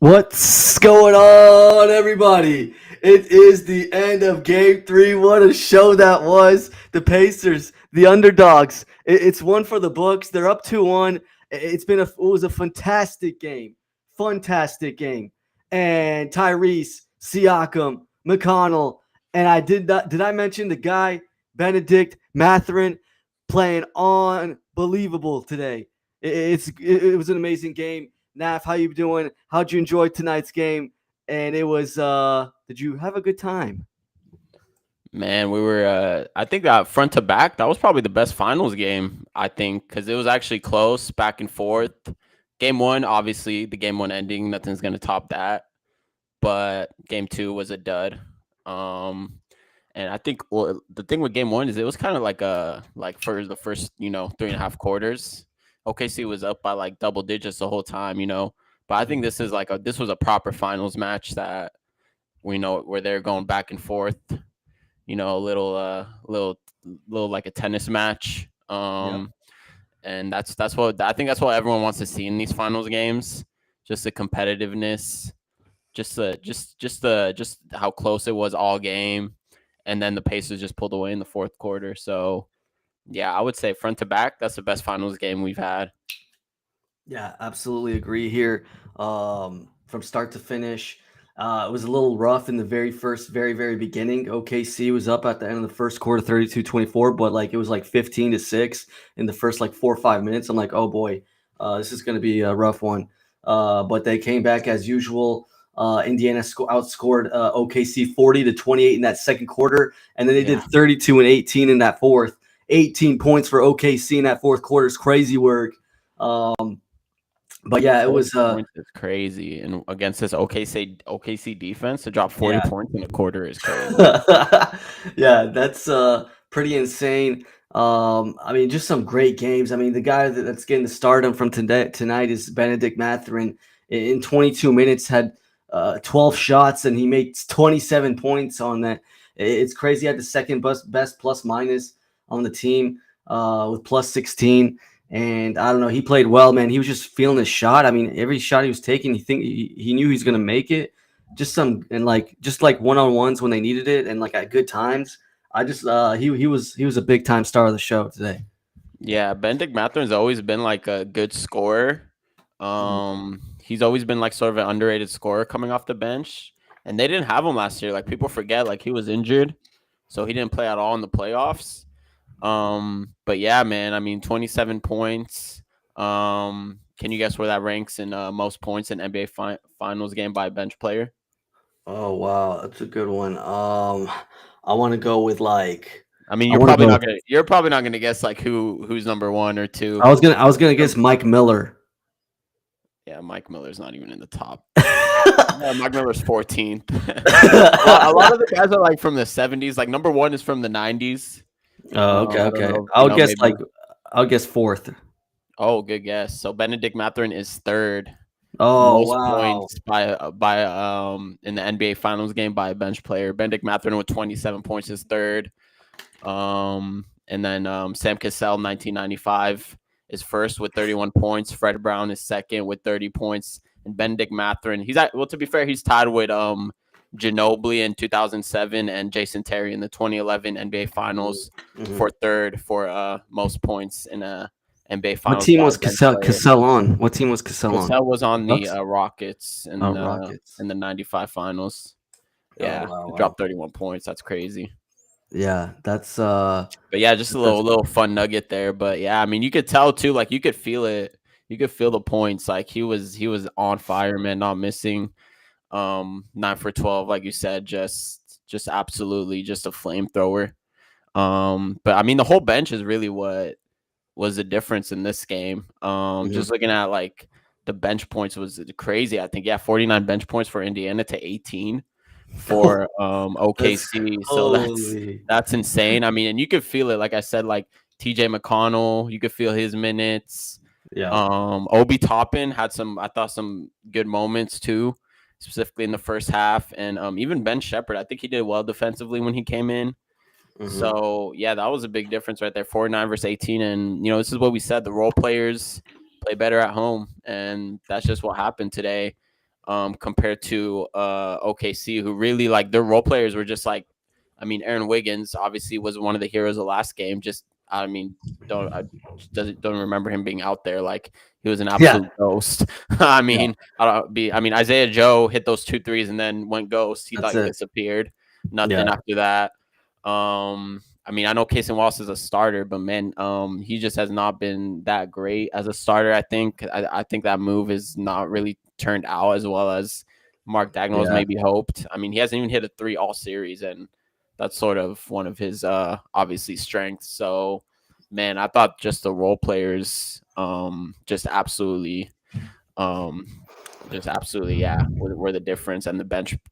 What's going on, everybody? It is the end of Game 3. What a show that was. The Pacers, the underdogs. It's one for the books. They're up 2-1. It was a fantastic game. Fantastic game. And Tyrese, Siakam, McConnell, and did I mention the guy, Benedict Mathurin, playing unbelievable today. It was an amazing game. Naf, how you doing? How'd you enjoy tonight's game? And it was did you have a good time? Man, we were I think that front to back, that was probably the best finals game, I think, because it was actually close, back and forth. Game one, obviously, the game one ending, nothing's gonna top that. But game two was a dud. And I think the thing with game one is it was kind of like for the first, 3.5 quarters. OKC was up by like double digits the whole time. But I think this was a proper finals match that we know where they're going back and forth, a little like a tennis match. Yep. And that's what I think that's what everyone wants to see in these finals games. Just the competitiveness, just how close it was all game, and then the Pacers just pulled away in the fourth quarter. So yeah, I would say front to back, that's the best finals game we've had. Yeah, absolutely agree here. From start to finish, it was a little rough in the very beginning. OKC was up at the end of the first quarter, 32-24, but like it was like 15-6 in the first like 4 or 5 minutes. I'm like, oh boy, this is going to be a rough one. But they came back as usual. Indiana outscored OKC 40-28 in that second quarter, and then they did 32-18 in that fourth. 18 points for OKC in that fourth quarter is crazy work. But yeah, it was It's crazy, and against this OKC defense to drop 40 points in a quarter is crazy. Yeah, that's pretty insane. I mean, just some great games. I mean, the guy that's getting the stardom from tonight is Benedict Mathurin. In 22 minutes, had 12 shots, and he made 27 points on that. It's crazy. He had the second best plus minus on the team with plus 16. And I don't know, he played well, man. He was just feeling his shot. I mean, every shot he was taking, he knew he was gonna make it. Just like one-on-ones when they needed it, and like at good times. I just he was a big time star of the show today. Yeah, Benedict Mathurin's always been like a good scorer. He's always been like sort of an underrated scorer coming off the bench, and they didn't have him last year. Like people forget, like he was injured, so he didn't play at all in the playoffs. But yeah, man, I mean, 27 points. Can you guess where that ranks in most points in NBA Finals game by a bench player? Oh wow, that's a good one. I want to go with like I mean, I want to go. you're probably not gonna guess like who's number one or two. I was gonna guess Mike Miller. Yeah, Mike Miller's not even in the top. Yeah, Mike Miller's 14th. A lot of the guys are like from the 70s. Like number one is from the 90s. Oh, okay. I'll guess fourth. Oh, good guess. So Benedict Mathurin is third. Oh Most wow. points by in the NBA Finals game by a bench player. Benedict Mathurin with 27 points is third. And then Sam Cassell, 1995, is first with 31 points. Fred Brown is second with 30 points. And Benedict Mathurin, to be fair, he's tied with Ginobili in 2007 and Jason Terry in the 2011 NBA Finals for third for most points in a NBA Finals. What team was Cassell on? What team was Cassell on? Cassell was on the Rockets in Rockets in the 95 Finals. Yeah, wow. dropped 31 points. That's crazy. Yeah, that's But yeah, just a little fun nugget there. But yeah, I mean, you could tell too, like you could feel it. You could feel the points. Like he was on fire, man, not missing. 9 for 12, like you said, just absolutely just a flamethrower. But I mean, the whole bench is really what was the difference in this game. Just looking at like the bench points was crazy. I think 49 bench points for Indiana to 18 for OKC. So that's insane. I mean, and you could feel it. Like I said, like TJ McConnell, you could feel his minutes. Yeah. Obi Toppin had some good moments too, specifically in the first half, and even Ben Shepherd, I think he did well defensively when he came in. So yeah, that was a big difference right there. 49 versus 18, and this is what we said: the role players play better at home, and that's just what happened today. compared to OKC, who really like their role players were just like, I mean, Aaron Wiggins obviously was one of the heroes of last game. Just I mean, don't remember him being out there. Like he was an Yeah, absolute ghost. I yeah, mean, I mean, Isaiah Joe hit those 2 threes and then went ghost. He that's like it. disappeared. Nothing Yeah, after that. I mean, I know Casey Wallace is a starter, but man, he just has not been that great as a starter. I think that move is not really turned out as well as Mark Dagnall's yeah, maybe hoped. I mean, he hasn't even hit a three all series, and that's sort of one of his obviously strengths. So, man, I thought just the role players, um, just absolutely, yeah, were the difference, and the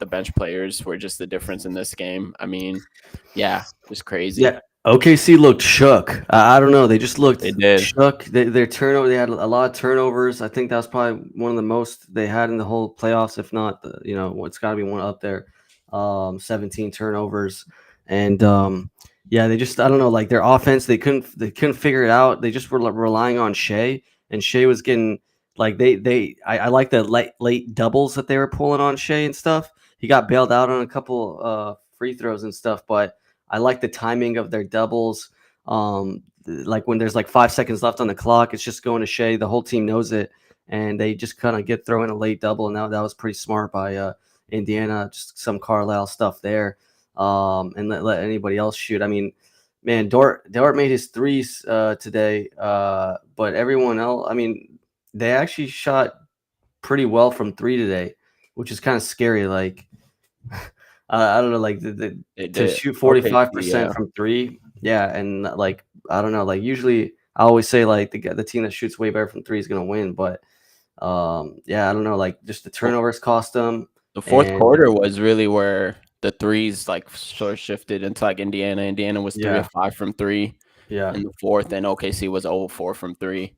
bench players were just the difference in this game. I mean, yeah, just crazy. yeah. OKC looked shook. I don't know. They just looked They did. shook. Their turnover. They had a lot of turnovers. I think that was probably one of the most they had in the whole playoffs, if not, it's got to be one up there. 17 turnovers, and yeah, they just I don't know. Like their offense, they couldn't figure it out. They just were relying on Shea, and Shea was getting like I like the late doubles that they were pulling on Shea and stuff. He got bailed out on a couple free throws and stuff, but I like the timing of their doubles. Like when there's like 5 seconds left on the clock, it's just going to Shea. The whole team knows it, and they just kind of get thrown a late double. And that was pretty smart by Indiana. Just some Carlisle stuff there, and let anybody else shoot. I mean, man, Dort made his threes today, but everyone else, I mean, they actually shot pretty well from three today, which is kind of scary. Like I don't know, like They to did. shoot Okay, 45% yeah. from three, yeah, and like I don't know, like usually I always say like the team that shoots way better from three is gonna win, but yeah, I don't know, like just the Well, turnovers cost them, the fourth and quarter was really where the threes like sort of shifted into like Indiana. Indiana was 3 yeah, of 5 from three yeah, in the fourth, and OKC was 0 of 4 from three.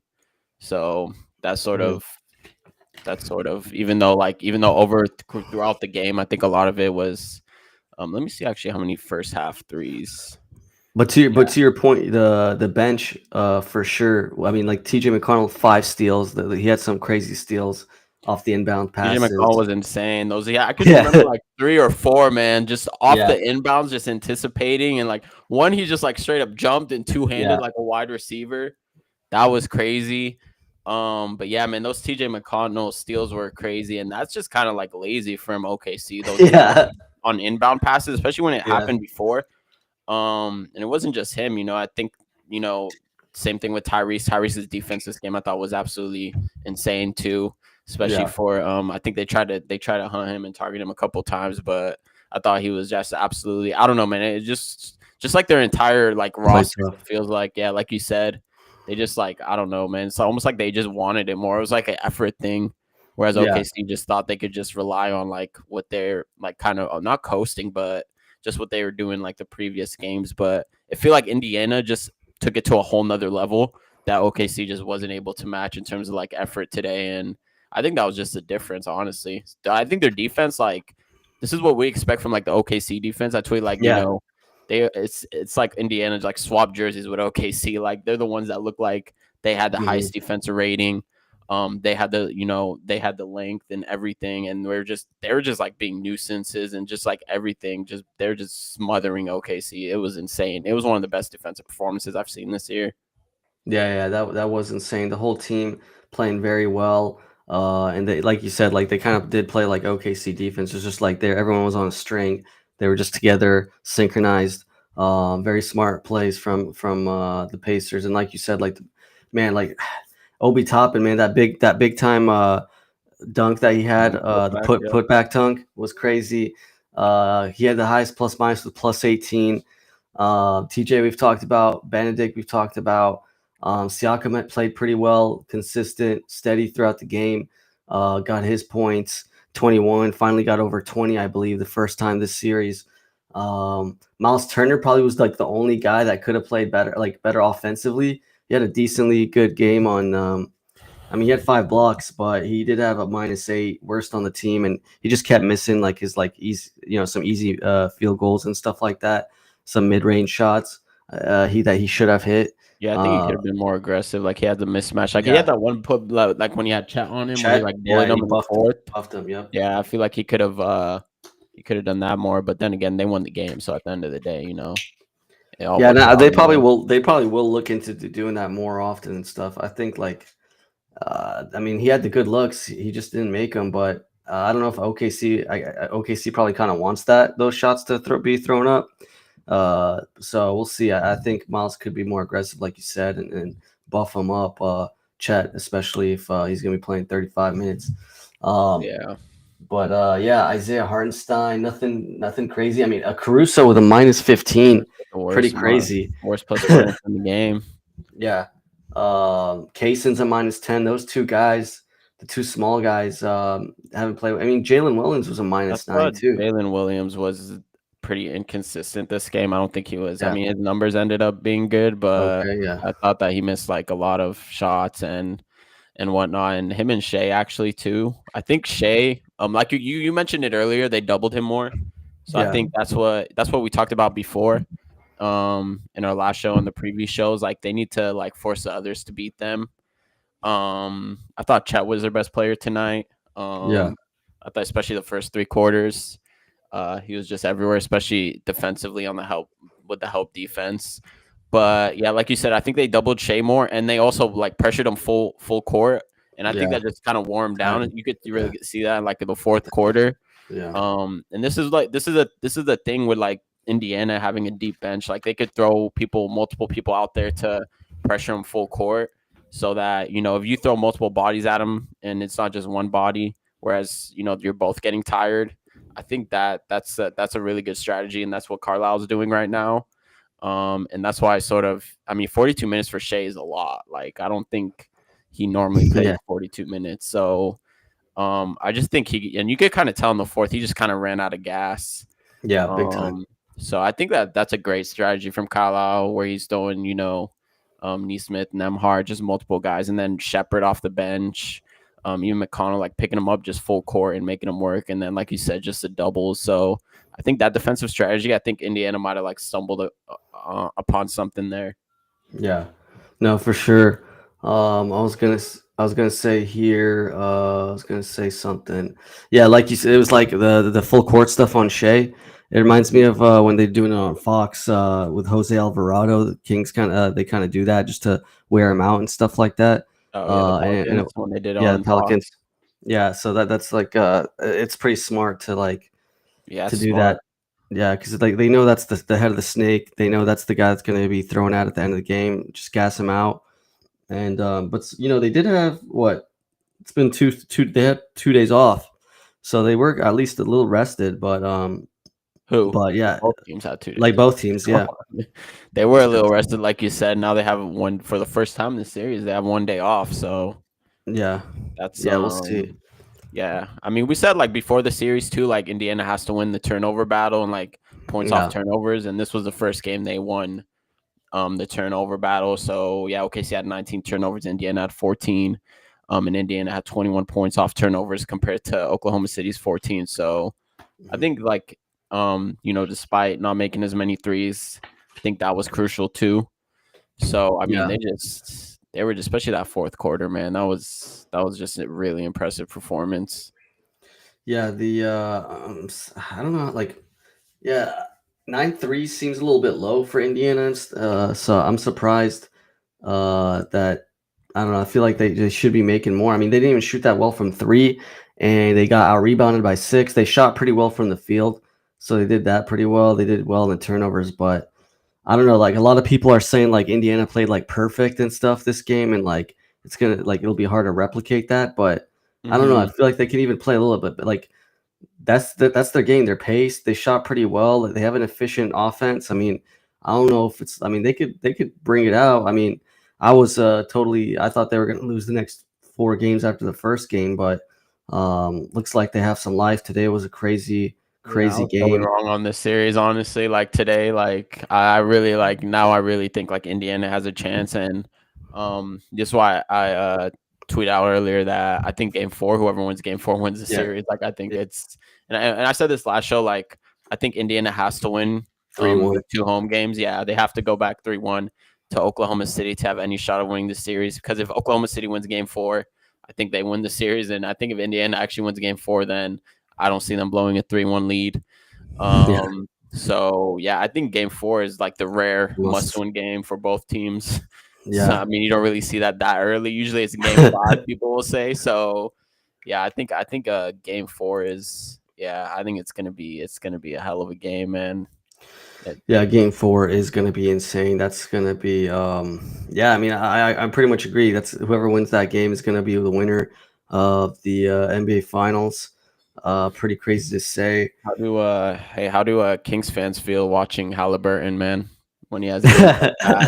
So that's sort mhm. of even though throughout the game, I think a lot of it was. Let me see actually how many first half threes. But Yeah, to your point, the bench, for sure. I mean, like TJ McConnell, 5 steals. He had some crazy steals off the inbound TJ McConnell passes. was insane. Those, yeah, I could remember Yeah, like 3 or 4, man, just off yeah, the inbounds, just anticipating, and like one he just like straight up jumped and two handed yeah, like a wide receiver. That was crazy. But yeah, man, those TJ McConnell steals were crazy, and that's just kind of like lazy from OKC. Those steals yeah, on inbound passes, especially when it yeah, happened before. And it wasn't just him. I think you know same thing with Tyrese. Tyrese's defense this game I thought was absolutely insane too, especially yeah. for I think they tried to hunt him and target him a couple times, but I thought he was just absolutely, I don't know, man. It just like their entire like Play roster tough. feels like, yeah, like you said, they just like, I don't know, man. It's almost like they just wanted it more. It was like an effort thing. Whereas Yeah, OKC just thought they could just rely on like what they're like kind of not coasting, but just what they were doing like the previous games. But I feel like Indiana just took it to a whole nother level that OKC just wasn't able to match in terms of like effort today. And I think that was just the difference, honestly. I think their defense, like, this is what we expect from like the OKC defense. I tweet like, yeah, it's like Indiana like swap jerseys with OKC. Like they're the ones that look like they had the mhm. highest defensive rating. They had the length and everything, and they were just like being nuisances and just like everything. Just they're just smothering OKC. It was insane. It was one of the best defensive performances I've seen this year. Yeah, that was insane. The whole team playing very well. And they, like you said, like they kind of did play like OKC defense. It's just like there, everyone was on a string. They were just together, synchronized. Very smart plays from the Pacers. And like you said, like man, like Obi Toppin, man, that big time dunk that he had, Put the back, yeah. put back dunk was crazy. He had the highest plus minus with plus 18. TJ we've talked about, Benedict we've talked about. Siakam played pretty well, consistent, steady throughout the game. Got his points, 21. Finally got over 20, I believe, the first time this series. Miles Turner probably was like the only guy that could have played better offensively. He had a decently good game on. I mean, he had 5 blocks, but he did have a -8, worst on the team, and he just kept missing like his like easy, some easy field goals and stuff like that, some mid-range shots he should have hit. Yeah, I think he could have been more aggressive. Like he had the mismatch. Like he Yeah, had that one put like when he had Chet on him where he Chet. like Yeah, bullied and him he in the buffed him. fourth. Buffed him. Yep. Yeah, I feel like he could have done that more. But then again, they won the game, so at the end of the day, it all Yeah, works no, out they in the probably end. will. They probably will look into doing that more often and stuff. I think like, I mean, he had the good looks. He just didn't make them. But I don't know if OKC probably kind of wants those shots to be thrown up. So we'll see. I think Miles could be more aggressive, like you said, and buff him up. Chet, especially if he's going to be playing 35 minutes. Um, Yeah, but yeah, Isaiah Hartenstein, nothing crazy. I mean, a Caruso with a minus 15, the pretty worst, crazy. worst plus minus in the game. Yeah. Kaysen's a minus 10. Those two guys, the two small guys, haven't played. I mean, Jalen Williams was a I minus 9 thought too. Jalen Williams was pretty inconsistent this game. I don't think he was. I Yeah. mean, his numbers ended up being good, but Okay. Yeah. I thought that he missed like a lot of shots and whatnot. And him and Shea actually too. I think Shea, like you mentioned it earlier, they doubled him more. So I Yeah. think that's what we talked about before. In our last show and the previous shows, like they need to like force the others to beat them. I thought Chet was their best player tonight. Yeah. I thought especially the first 3 quarters, he was just everywhere, especially defensively on the help with the help defense. But yeah, like you said, I think they doubled Shea more, and they also like pressured him full court, and I think Yeah. that just kind of wore him down. You could Yeah. really see that in like in the fourth quarter. Yeah. And this is a thing with like Indiana having a deep bench. Like they could throw multiple people out there to pressure them full court, so that if you throw multiple bodies at them and it's not just one body, whereas you're both getting tired. I think that's a really good strategy, and that's what Carlisle's doing right now. And that's why I mean, 42 minutes for Shea is a lot. Like I don't think he normally plays Yeah. 42 minutes. So I just think and you could kind of tell in the fourth, he just kind of ran out of gas. Yeah. Big time. Um, so I think that's a great strategy from Carlisle where he's throwing, Neesmith, Nemhard, just multiple guys, and then Shepard off the bench. Even McConnell like picking him up just full court and making him work, and then like you said, just the doubles. So I think that defensive strategy, I think Indiana might have like stumbled upon something there. Yeah. No, for sure. I was gonna say here. I was gonna say something. Yeah, like you said, it was like the full court stuff on Shea. It reminds me of when they're doing it on Fox with Jose Alvarado. The Kings they kind of do that just to wear him out and stuff like that. Oh yeah, the And Pelicans when they did yeah, the on Fox. Pelicans. Yeah, so that's like it's pretty smart to Yeah, to do smart. that. Yeah, because like they know that's the head of the snake. They know that's the guy that's going to be thrown out at the end of the game. Just gas him out. And but they did have what? It's been two. They had 2 days off, so they were at least a little rested. Who? But yeah, Both teams had 2 days like both teams. Yeah, They were a little rested, like you said. Now they have one for the first time in the series. They have 1 day off, so yeah, that's yeah. We'll see. yeah. I mean, we said like before the series too, like Indiana has to win the turnover battle and like points off Yeah, turnovers, and this was the first game they won the turnover battle. So yeah, OKC had 19 turnovers, Indiana had 14. And Indiana had 21 points off turnovers compared to Oklahoma City's 14. So I think like despite not making as many threes, I think that was crucial too. So I mean, yeah, they were just, especially that fourth quarter, man. That was just a really impressive performance. yeah. I don't know. Like, yeah, 9 3 seems a little bit low for Indiana. So I'm surprised that I don't know. I feel like they should be making more. I mean, they didn't even shoot that well from three, and they got out rebounded by 6. They shot pretty well from the field, so they did that pretty well. They did well in the turnovers, but I don't know. Like a lot of people are saying, like Indiana played like perfect and stuff this game, and like it'll be hard to replicate that. But I don't know. I Hmm. feel like they can even play a little bit, but like that's their game. Their pace. They shot pretty well. They have an efficient offense. I mean, I don't know if it's. I mean, they could bring it out. I mean, I was totally. I thought they were going to lose the next 4 games after the first game, but looks like they have some life. Today was a crazy Yeah, I crazy was totally game. wrong on this series, honestly. Like today, like I really like now I really think like Indiana has a chance, and that's why I tweet out earlier that I think game 4, whoever wins game 4 wins the Yeah. series. Like I think Yeah. it's and I said this last show, like I think Indiana has to win 3-1. the 2 home games. Yeah, they have to go back 3-1. to Oklahoma City to have any shot of winning the series. Because if Oklahoma City wins Game 4, I think they win the series, and I think if Indiana actually wins Game 4, then I don't see them blowing a 3-1 lead. Yeah, So yeah, I think Game 4 is like the rare must. must-win game for both teams. So Yeah. I mean, you don't really see that early. Usually, it's Game 5. People will say so. Yeah, I think Game 4 is I think it's gonna be a hell of a game, man. It, Yeah, game four is going to be insane. That's going to be, yeah, I mean, I pretty much agree. That's whoever wins that game is going to be the winner of the NBA Finals. Pretty crazy to say. how do Kings fans feel watching Halliburton, man, when he has games like that?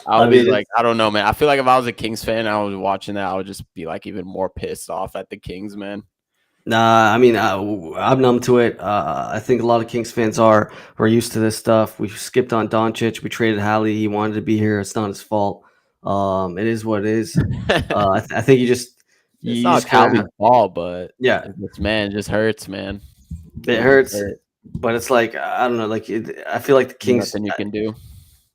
I I was mean, like, I don't know, man. I feel like if I was a Kings fan and I was watching that, I would just be like even more pissed off at the Kings, man. nah, I mean, I'm numb to it. I think a lot of Kings fans are. We're used to this stuff. We skipped on Doncic. We traded Hallie. He wanted to be here. It's not his fault. It is what it is. I think It's you not just kind of, Cali's ball, but yeah, it just hurts, man. it It just hurts. hurts. But it's like I don't know. I feel like the Kings. Nothing you can do.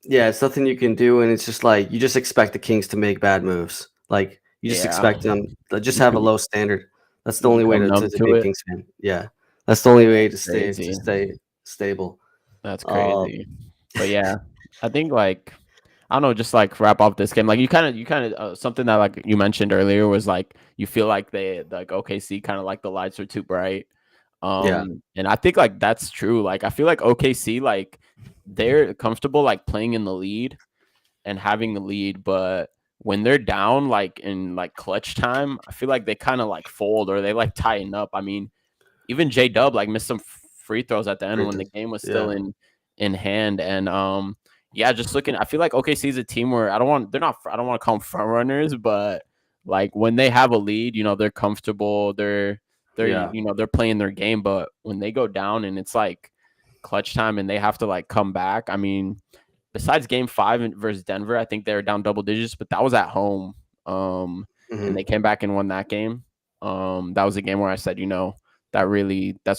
Yeah, it's nothing you can do, and it's just like you just expect the Kings to make bad moves. Like you just Yeah, expect them to just you have a could low standard. That's the you only way become to numb be to a it. Kings fan. Yeah, that's the only way to Crazy. stay stable. That's Uh, crazy. But yeah, I think like I don't know, just like wrap up this game. Like you kind of something that like you mentioned earlier was like you feel like they like OKC kind of like the lights are too bright. yeah, And I think like that's true. Like I feel like OKC like they're comfortable like playing in the lead and having the lead, but when they're down like in like clutch time, I feel like they kind of like fold or they like tighten up. I mean, even J Dub like missed some free throws at the end great when the thing. game was still Yeah, in hand. And yeah, just looking, I feel like OKC is a team where I don't want to call them front runners, but like when they have a lead, they're comfortable, yeah, they're playing their game. But when they go down and it's like clutch time and they have to like come back, I mean, besides Game 5 versus Denver, I think they were down double digits, but that was at home. Um, and they hmm came back and won that game. That was a game where I said, that's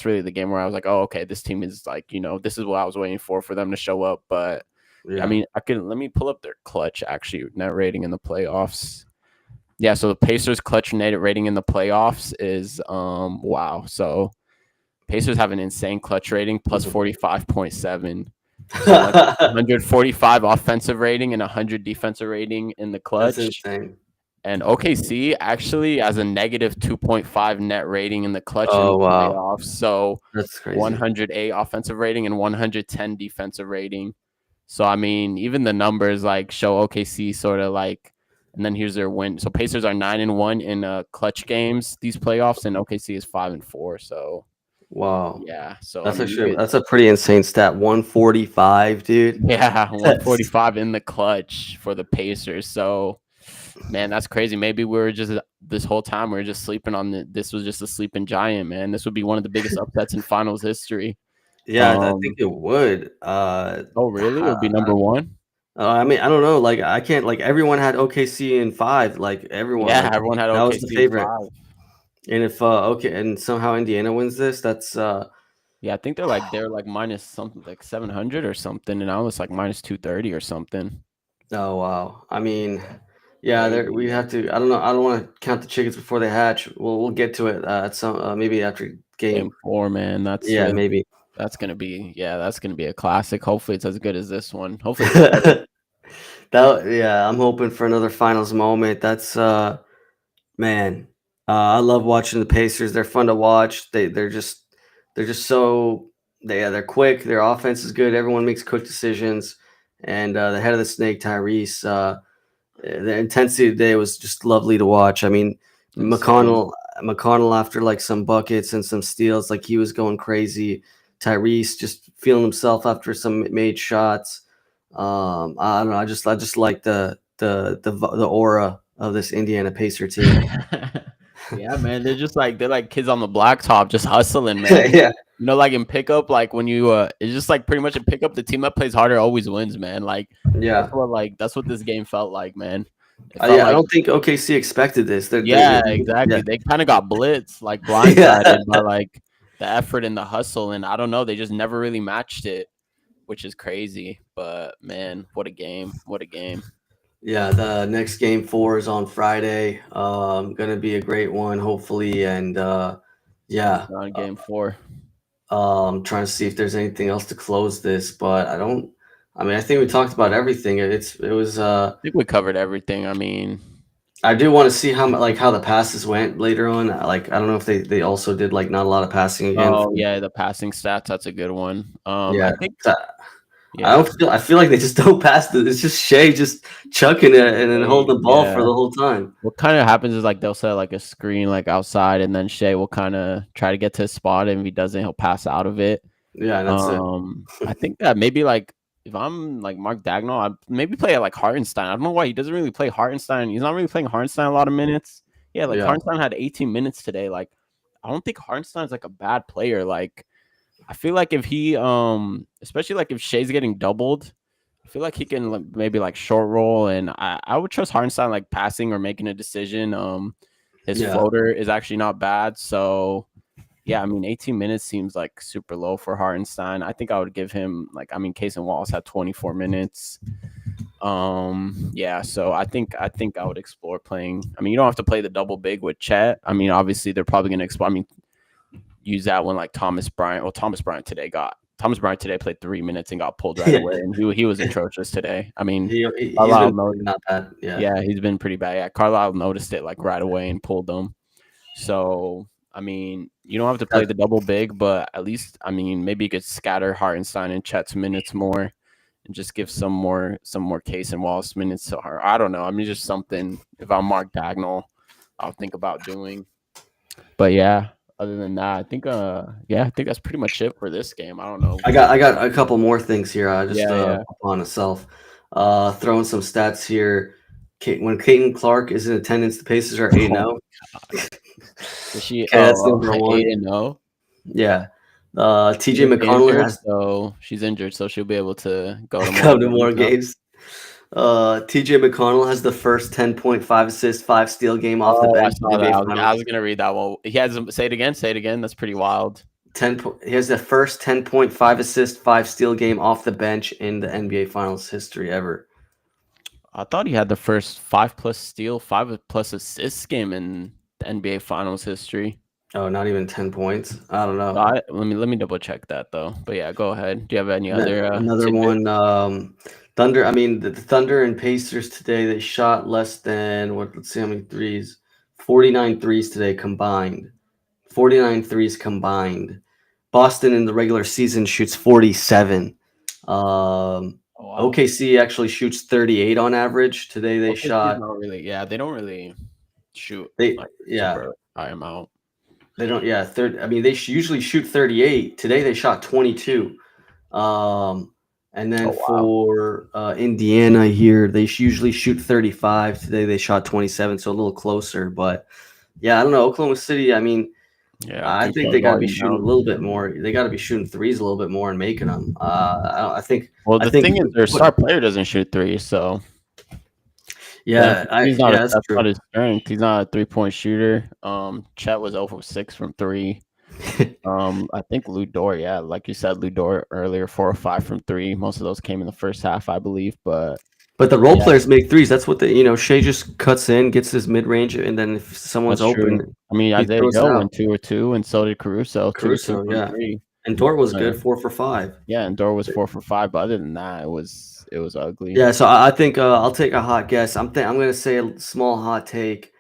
really the game where I was like, oh, okay, this team is like, this is what I was waiting for them to show up. But I yeah. mean, let me pull up their clutch actually net rating in the playoffs. Yeah, so the Pacers clutch net rating in the playoffs is wow. So Pacers have an insane clutch rating plus Mhm. 45.7. So 145 offensive rating and 100 defensive rating in the That's clutch. insane. And OKC actually has a negative 2.5 net rating in the clutch in the Oh wow, playoffs. So that's crazy. 108 offensive rating and 110 defensive rating. So I mean, even the numbers like show OKC sort of like, and then here's their win. So Pacers are 9-1 in clutch games these playoffs, and OKC is 5-4. So Wow, yeah, so I that's mean, actually that's a pretty insane stat. 145, dude. yeah, That's 145 in the clutch for the Pacers. So man, that's crazy. Maybe we were just this whole time we were just sleeping on this was just a sleeping giant, man. This would be one of the biggest upsets in finals history. yeah, I think Um, it would. oh really? It would be number one? I mean, I don't know. Like, I can't. Like, everyone had OKC in five. Like, everyone. Yeah, Like, everyone had that was the OKC in favorite. five. And if okay, and somehow Indiana wins this, that's Yeah, I think they're like minus something like 700 or something, and now it's like minus 230 or something. oh wow. I mean, yeah, there Crazy, we have man. to. I don't know. I don't want to count the chickens before they hatch. We'll get to it at some maybe after Game game. 4, man. Yeah, maybe. That's gonna be a classic. Hopefully, it's as good as this one. Hopefully, it's better. That yeah, I'm hoping for another finals moment. That's man, I love watching the Pacers. They're fun to watch. They're just so they're quick. Their offense is good. Everyone makes quick decisions. And the head of the snake, Tyrese, the intensity today was just lovely to watch. I mean, Insane. McConnell after like some buckets and some steals, like he was going crazy. Tyrese just feeling himself after some made shots. I don't know. I just like the aura of this Indiana Pacer team. Yeah, man. They're like kids on the blacktop just hustling, man. Yeah, Like in pickup, like when you it's just like pretty much in pickup, the team that plays harder always wins, man. Like yeah. that's what this game felt like, man. It felt Yeah, I like don't think OKC expected this. yeah, Yeah, exactly. They kind of got blitzed, like yeah, blindsided by like the effort and the hustle, and I don't know, they just never really matched it. which is crazy. But man, what a game! What a game! Yeah, the next game 4 is on Friday. Gonna be a great one, hopefully. And yeah, On game 4. trying to see if there's anything else to close this, but I don't. I mean, I think we talked about everything. It was. I think we covered everything. I mean, I do want to see how the passes went later on. Like I don't know if they also did like not a lot of passing again. oh yeah, the passing stats. That's a good one. I Yeah, think I yeah. don't feel. I feel like they just don't pass it. It's just Shea just chucking it and then holding the ball for Yeah. the whole time. What kind of happens is like they'll set like a screen like outside, and then Shea will kind of try to get to his spot, and if he doesn't, he'll pass out of it. Yeah, and that's it. I think that maybe like if I'm like Mark Dagnall, I'd maybe play it like Hartenstein. I don't know why he doesn't really play Hartenstein. He's not really playing Hartenstein a lot of minutes. Yeah, like Yeah, Hartenstein had 18 minutes today. Like I don't think Hartenstein's like a bad player. Like I feel like if he especially like if Shea's getting doubled, I feel like he can like, maybe like short roll, and I would trust Hartenstein like passing or making a decision. His yeah, floater is actually not bad. So yeah, I mean 18 minutes seems like super low for Hartenstein. I think I would give him like I mean Case and Wallace had 24 minutes. Yeah, so I think I would explore playing. I mean, you don't have to play the double big with Chet. I mean, obviously they're probably gonna explore. I mean, use that when like Thomas Bryant. Well, Thomas Bryant today played 3 minutes and got pulled right yeah. away, and he was atrocious today. I mean, He's Carlisle been noticed, not bad. Yeah, yeah, he's been pretty bad. Yeah, Carlisle noticed it like right away and pulled him. So I mean, you don't have to play that, the double big, but at least I mean maybe you could scatter Hartenstein and Chet's minutes more, and just give some more Case and Wallace minutes to her. I don't know. I mean, just something. If I'm Mark Dagnall, I'll think about doing. But yeah, other than that, I think that's pretty much it for this game. I don't know. I got a couple more things here. I just Yeah, yeah. upon itself, throwing some stats here. When Caden Clark is in attendance, the Pacers are 8-0. Oh my god. Is she Okay, that's number 8 one. and 0? Yeah. She's TJ McConnell has she's injured, so she'll be able to go to more come to games more now. games. TJ McConnell has the first 10.5 assist, 5 steal game off the Oh, I bench in saw the that. NBA I Finals. was gonna read that one. He has say it again. Say it again. That's pretty wild. He has the first 10.5 assist, 5 steal game off the bench in the NBA Finals history ever. I thought he had the first 5+ steal, 5+ assists game in the NBA Finals history. Oh, not even 10 points. I don't know. Let me double check that though. But yeah, go ahead. Do you have any other Another tidbits? one. Thunder. I mean, the Thunder and Pacers today. They shot less than what? Let's see how many threes. 49 threes today combined. 49 threes combined. Boston in the regular season shoots 47. Oh wow. OKC actually shoots 38 on average. Today they OKC's shot. not really. Yeah, they don't really shoot They like yeah. super high amount. They don't. Yeah. Third. I mean, they usually shoot 38. Today they shot 22. And then Oh wow. for Indiana here, they usually shoot 35. Today they shot 27, so a little closer. But yeah, I don't know. Oklahoma City, I mean, Yeah, I think three-point they got to be volume shooting a down. little bit more. They got to be shooting threes a little bit more and making them. I think. Well, I the think. thing is, their star player doesn't shoot threes, so Yeah, that's that's not true. his strength. He's not a 3-point shooter. Chet was 0 for 6 from 3. I think Lou Dort, yeah, like you said, Lou Dort earlier, 4 or 5 from 3. Most of those came in the first half, I believe. But But the role yeah, players make threes. That's what Shea just cuts in, gets his mid range, and then if someone's that's true. open, I mean, he Isaiah throws it Joe out. went 2 or 2, and so did Caruso, 2 or 2 Caruso, from yeah, 3. and Dort was Uh, good, 4 for 5. yeah, and Dort was 4 for 5. But other than that, it was ugly. Yeah, so I think I'll take a hot guess. I'm gonna say a small hot take.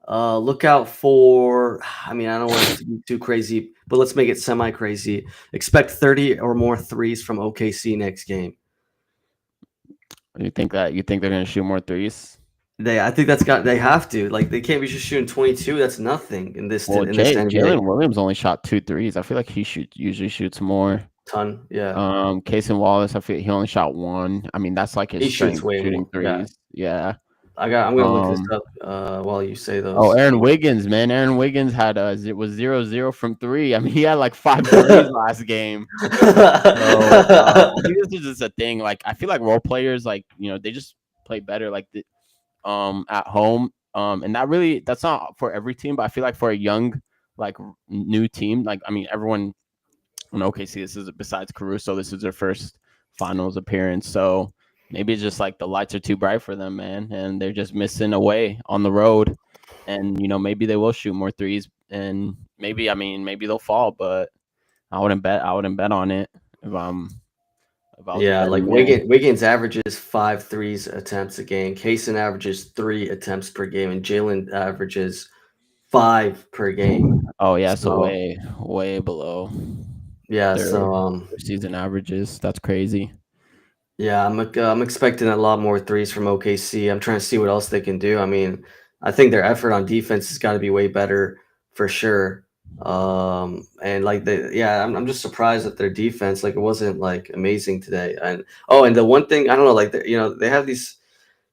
Look out for. I mean, I don't want it to be too crazy, but let's make it semi crazy. Expect 30 or more threes from OKC next game. You think they're gonna shoot more threes? I think they have to. Like they can't be just shooting 22. That's nothing in this Well, in this NBA. Jalen Williams only shot 2 threes. I feel like he usually shoots more. Ton, yeah. Casey Wallace, I feel he only shot 1. I mean, that's like his He shoots strength, way shooting more. Yeah, threes. Yeah. I'm gonna look this Um. up while you say Oh, those. Aaron Wiggins, man. Aaron Wiggins had it was 0-0 from 3. I mean, he had like 5 threes last game. So I think this is just a thing. Like, I feel like role players, like they just play better, like at home. And that's not for every team, but I feel like for a young, like new team, like I mean, everyone in OKC, this is besides Caruso, this is their first finals appearance. So maybe it's just like the lights are too bright for them, man, and they're just missing away on the road. And maybe they will shoot more threes, and maybe maybe they'll fall, but I wouldn't bet. I wouldn't bet on it if I was a Yeah, like betting man. Wiggins averages 5 threes attempts a game. Kaysen averages 3 attempts per game, and Jalen averages 5 per game. Oh yeah, so So way below yeah, their so season averages. That's crazy. yeah, I'm expecting a lot more threes from OKC. I'm trying to see what else they can do. I mean, I think their effort on defense has got to be way better for sure. And like I'm just surprised that their defense, like, it wasn't like amazing today. And the one thing I don't know, like, they have these.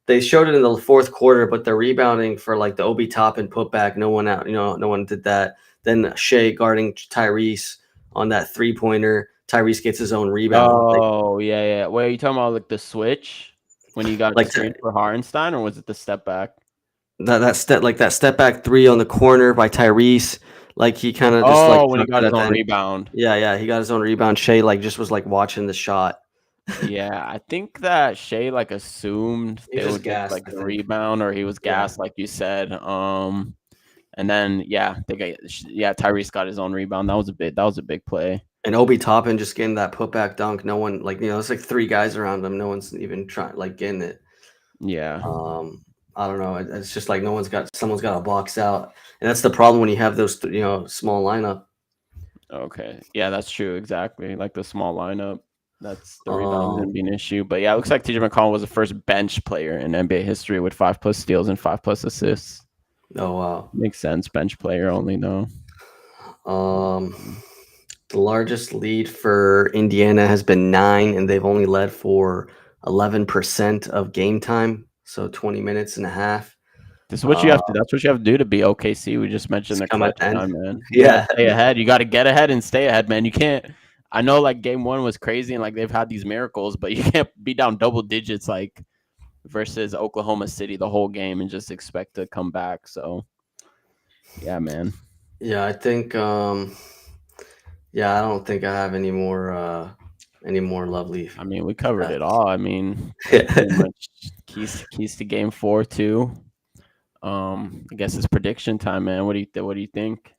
They showed it in the fourth quarter, but the rebounding for like the Obi Toppin putback, no one out. No one did that. Then Shea guarding Tyrese on that 3-pointer. Tyrese gets his own rebound. Oh yeah, yeah. Wait, are you talking about like the switch when he got Like screened for Hardenstein, or was it the step back? that step back three on the corner by Tyrese, like he kind of just like Oh, when he chucked got it his at the own end. rebound. Yeah, he got his own rebound. Shea like just was like watching the shot. Yeah, I think that Shea like assumed He they was just would get gassed, like I the think. rebound, or he was Yeah, gassed, like you said. And then Tyrese got his own rebound. That was a big play. and Obi Toppin just getting that putback dunk. No one, like, it's like 3 guys around him. No one's even trying like getting it. Yeah. I don't know. It's just like someone's got to box out, and that's the problem when you have those small lineup. Okay. Yeah, that's true. Exactly. Like the small lineup. That's the rebound's Um, gonna be an issue. But yeah, it looks like TJ McConnell was the first bench player in NBA history with 5+ steals and 5+ assists. oh wow. Makes sense. Bench player only though. Um, the largest lead for Indiana has been 9, and they've only led for 11% of game time, so 20 minutes and a half. This is what you Uh, have to. That's what you have to do to be OKC. We just mentioned just the come at clutch the end. time, man. You got to Yeah, stay ahead. You got to get ahead and stay ahead, man. You can't. I know, like game one was crazy, and like they've had these miracles, but you can't be down double digits like versus Oklahoma City the whole game and just expect to come back. So, yeah, man. yeah. I think. Yeah, I don't think I have any more lovely. I mean, we covered Uh, it all. I mean, that's pretty much keys to game 4 too. I guess it's prediction time, man. What do you think?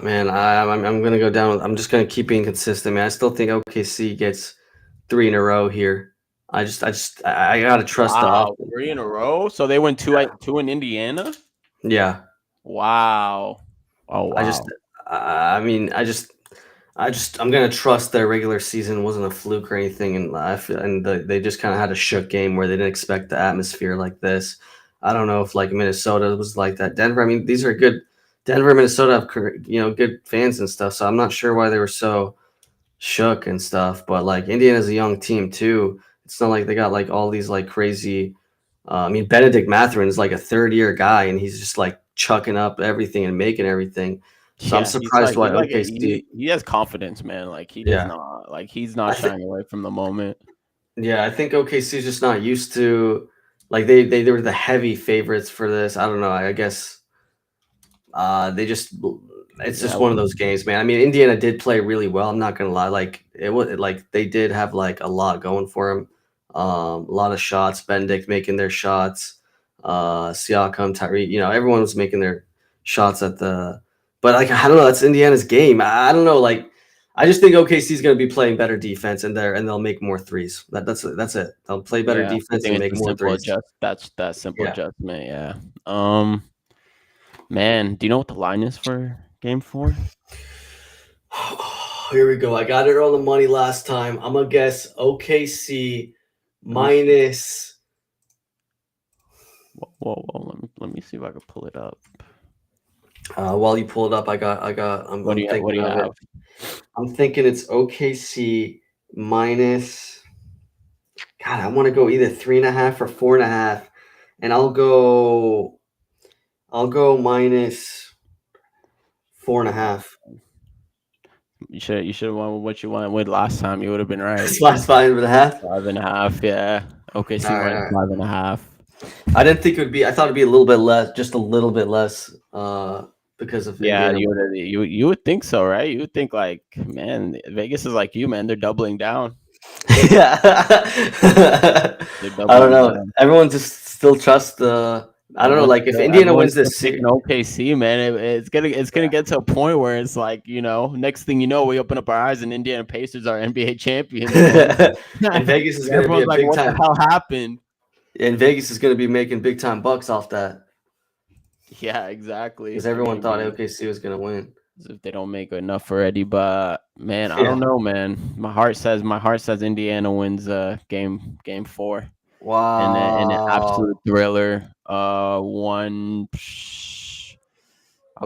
Man, I'm gonna go down. I'm just gonna keep being consistent, man. I still think OKC gets 3 in a row here. I gotta trust the Wow, offense. 3 in a row. So they went two in Indiana. Yeah, Wow. Oh I just, wow. I mean, I'm gonna trust their regular season wasn't a fluke or anything, and they just kind of had a shook game where they didn't expect the atmosphere like this. I don't know if like Minnesota was like that. Denver, I mean, these are good. Denver, Minnesota have good fans and stuff, so I'm not sure why they were so shook and stuff. But like Indiana's a young team too. It's not like they got like all these like crazy. I mean, Benedict Mathurin is like a third-year guy, and he's just like chucking up everything and making everything. So I'm Yeah, surprised why OKC. he has confidence, man. Like he does Yeah, not he's not I think. shying away from the moment. Yeah, I think OKC is just not used to, like, they were the heavy favorites for this. I don't know. I guess they just it's Yeah, just one of those games, man. I mean, Indiana did play really well. I'm not gonna lie. Like it was like they did have like a lot going for them. A lot of shots. Benedict making their shots. Siakam, Tyree. Everyone was making their shots at the. But like I don't know. That's Indiana's game. I don't know. Like I just think OKC is gonna be playing better defense, and they'll make more threes. That's it. They'll play better yeah. You defense think and it's make a more simple threes. adjust that's that simple Yeah. adjustment, yeah. Man, do you know what the line is for game 4? Here we go. I got it on the money last time. I'm gonna guess OKC Let me see. minus. Whoa. Let me see if I can pull it up. While you pull it up, I'm What do thinking you of it. have? I'm thinking it's OKC minus. God, I want to go either 3.5 or 4.5, and I'll go minus 4.5. You should have won what you went with last time. You would have been right. That's last 5.5. 5.5, yeah. OKC All right, minus all right. 5.5. I didn't think it would be. I thought it'd be a little bit less, just a little bit less, because of Yeah, Indiana. you would think so, right? You would think like, man, Vegas is like you, man. They're doubling down. Yeah. They I double don't him know. down. Everyone just still trusts the. I don't know. Like if Indiana Everyone's wins still this taking series, OKC, man. It's gonna get to a point where it's like, next thing you know, we open up our eyes and Indiana Pacers are NBA champions, man. and Vegas is going to be Everyone's a like, big what the time. hell happened? And Vegas is going to be making big time bucks off that Yeah, exactly. because They're everyone gonna thought be OKC was going to win. as if they don't make enough already. But man, I don't Yeah. know, man. My heart says Indiana wins game 4. And an absolute Wow. thriller. I'll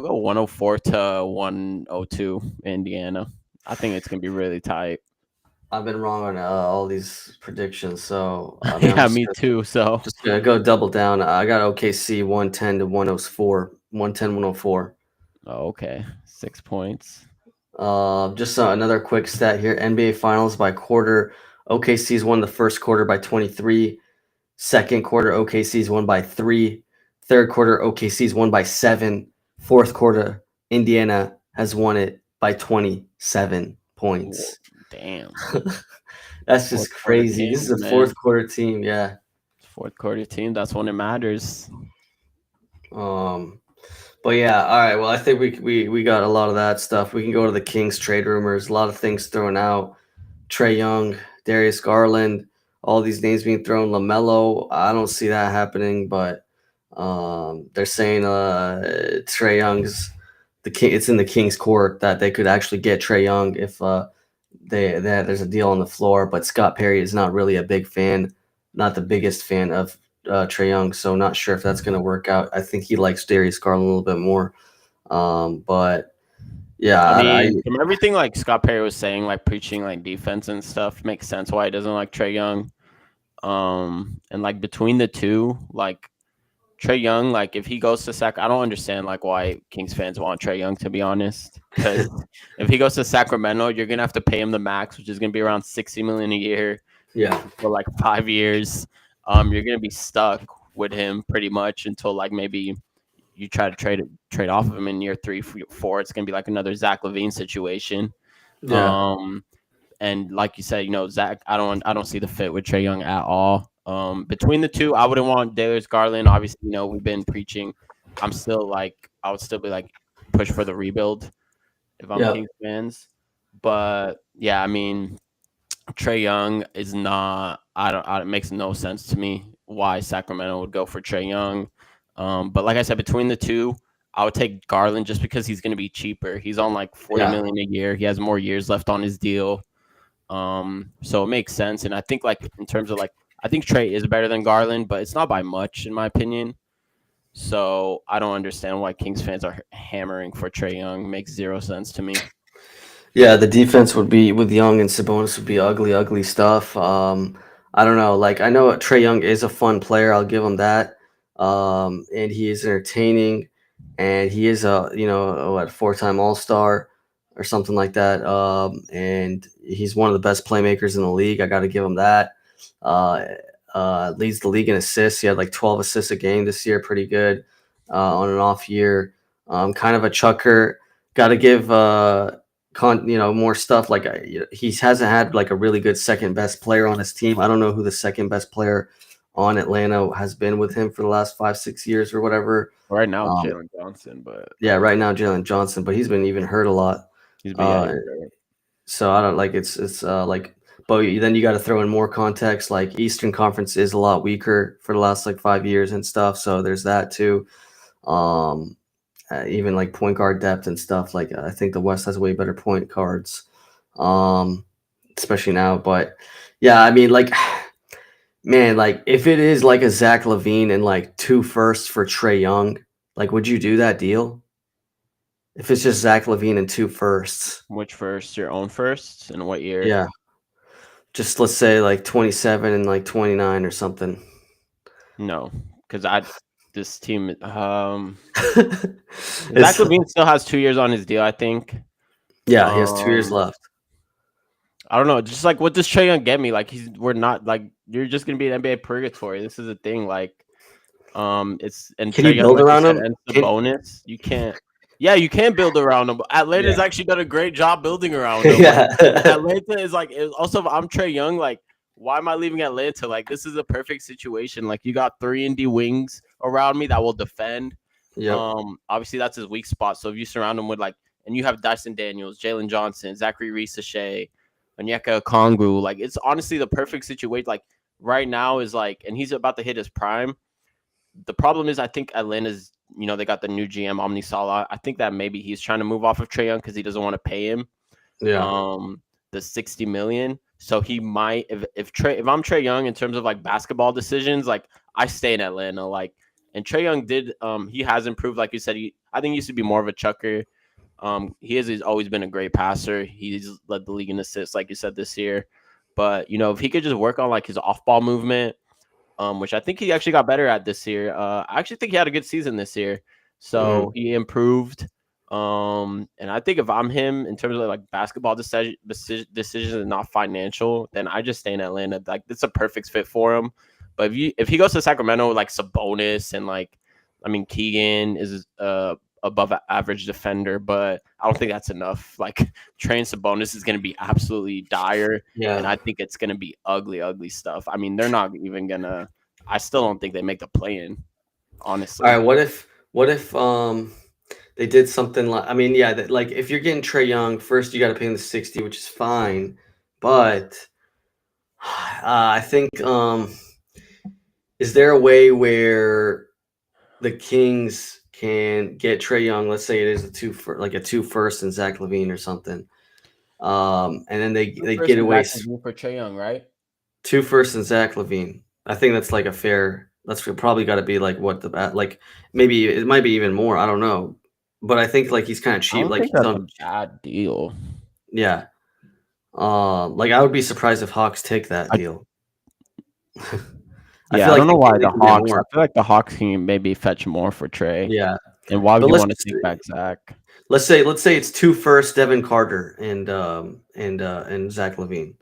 go 104 to 102 Indiana. I think it's gonna be really tight. I've been wrong on all these predictions, so I mean, Yeah, me too. So, just gonna go double down. I got OKC 110 to 104, 110 104. okay, 6 points. Just another quick stat here: NBA Finals by quarter. OKC's won the first quarter by 23. Second quarter, OKC's won by 3. Third quarter, OKC's won by 7. Fourth quarter, Indiana has won it by 27 Whoa, points. damn, That's fourth just quarter crazy. This is games, a man. fourth quarter team, yeah. Fourth quarter team. That's when it matters. Um, but yeah, all right. Well, I think we got a lot of that stuff. We can go to the Kings trade rumors. A lot of things thrown out. Trae Young, Darius Garland, all these names being thrown. LaMelo, I don't see that happening, but they're saying Trae Young's the king. It's in the Kings' court that they could actually get Trae Young if there's a deal on the floor. But Scott Perry is not really a big fan, not the biggest fan of Trae Young, so not sure if that's going to work out. I think he likes Darius Garland a little bit more, but yeah, I I mean, from everything like Scott Perry was saying, like preaching like defense and stuff, makes sense why he doesn't like Trae Young. And like between the two, like Trae Young, like if he goes to I don't understand like why Kings fans want Trae Young, to be honest. Because if he goes to Sacramento, you're gonna have to pay him the max, which is gonna be around 60 million a year yeah for like 5 years. You're gonna be stuck with him pretty much until like maybe you try to trade off of him in year 3, 4. It's gonna be like another Zach LaVine situation. yeah Um, and like you said, Zach, I don't see the fit with Trae Young at all. Between the two, I wouldn't want Darius Garland. Obviously, we've been preaching. I would still be like push for the rebuild if I'm yeah. Kings fans. But yeah, I mean, Trae Young is not. It makes no sense to me why Sacramento would go for Trae Young. But like I said, between the two, I would take Garland just because he's going to be cheaper. He's on like 40 Yeah, million a year. He has more years left on his deal. So it makes sense. And I think like in terms of like, I think Trae is better than Garland, but it's not by much in my opinion. So I don't understand why Kings fans are hammering for Trae Young. Makes zero sense to me. yeah. The defense would be with Young and Sabonis would be ugly, ugly stuff. I don't know. Like I know Trae Young is a fun player. I'll give him that. And he is entertaining, and he is a what 4-time All Star or something like that. And he's one of the best playmakers in the league. I got to give him that. Uh, Leads the league in assists. He had like 12 assists a game this year. Pretty good on an off year. Kind of a chucker. Got to give more stuff. Like he hasn't had like a really good second best player on his team. I don't know who the second best player on Atlanta has been with him for the last 5-6 years or whatever. Right now, it's Um, Jalen Johnson, but yeah, right now Jalen Johnson, but he's been even hurt a lot. he's Uh, been so I don't like it's like, but then you got to throw in more context. Like Eastern Conference is a lot weaker for the last like 5 years and stuff. So there's that too. Um, Even like point guard depth and stuff. Like I think the West has way better point guards, um, especially now. But yeah, I mean, like, man, like if it is like a Zach Levine and like 2 firsts for Trae Young, like, would you do that deal? If it's just Zach Levine and 2 firsts, which first? Your own first? And what year? yeah, just let's say like 27 and like 29 or something. No, because I this team. Zach It's Levine still has 2 years on his deal, I think. yeah, he has 2 years Um, left. I don't know. Just like what does Trae Young get me? Like we're not like you're just gonna be an NBA purgatory. This is a thing. Like, it's and Can you Trae Young, build like you around said, him? and the bonus. You can't. Yeah, you can build around him. Atlanta's Yeah. actually done a great job building around him. Like Yeah. Atlanta is like also if I'm Trae Young. Like, why am I leaving Atlanta? Like, this is a perfect situation. Like, you got 3-and-D wings around me that will defend. Yep. Obviously that's his weak spot. So if you surround him with like, and you have Dyson Daniels, Jalen Johnson, Zachary Reese-Shea, Onyeka Okongwu, like it's honestly the perfect situation. Like right now is like, and he's about to hit his prime. The problem is, I think Atlanta's, they got the new GM Omni Salah. I think that maybe he's trying to move off of Trae Young because he doesn't want to pay him Yeah. um the 60 million. So he might, if I'm Trae Young in terms of like basketball decisions, like I stay in Atlanta. Like, and Trae Young did he has improved, like you said. I think he used to be more of a chucker. He's always been a great passer. He's led the league in assists, like you said, this year. But if he could just work on like his off ball movement, which I think he actually got better at this year. I actually think he had a good season this year, so Mhm. he improved. And I think if I'm him in terms of like basketball decisions and not financial, then I just stay in Atlanta. Like, it's a perfect fit for him. But if he goes to Sacramento, like Sabonis and like, I mean, Keegan is above average defender, but I don't think that's enough. Like, Trae Sabonis is going to be absolutely dire, and Yeah. I think it's going to be ugly, ugly stuff. I mean, they're not even going to. I still don't think they make the play in, All right. honestly. What if they did something like, I mean, yeah, like if you're getting Trey Young, first you got to pay him the 60, which is fine, but I think is there a way where the Kings can get Trey Young? Let's say it is like a two first and Zach Levine or something, and then they First get is away actually for Trae Young, right? two first and Zach Levine. I think that's like a fair. That's probably got to be like what like maybe it might be even more. I don't know, but I think like he's kind of I cheap. don't Like think he's that's a on, bad deal. yeah. Like I would be surprised if Hawks take that I, deal. I yeah, feel I like don't know why they the can get Hawks. I more. feel like the Hawks can maybe fetch more for Trey. Yeah, And why would but you want to take back Zach? let's say it's two first, Devin Carter and Zach Levine,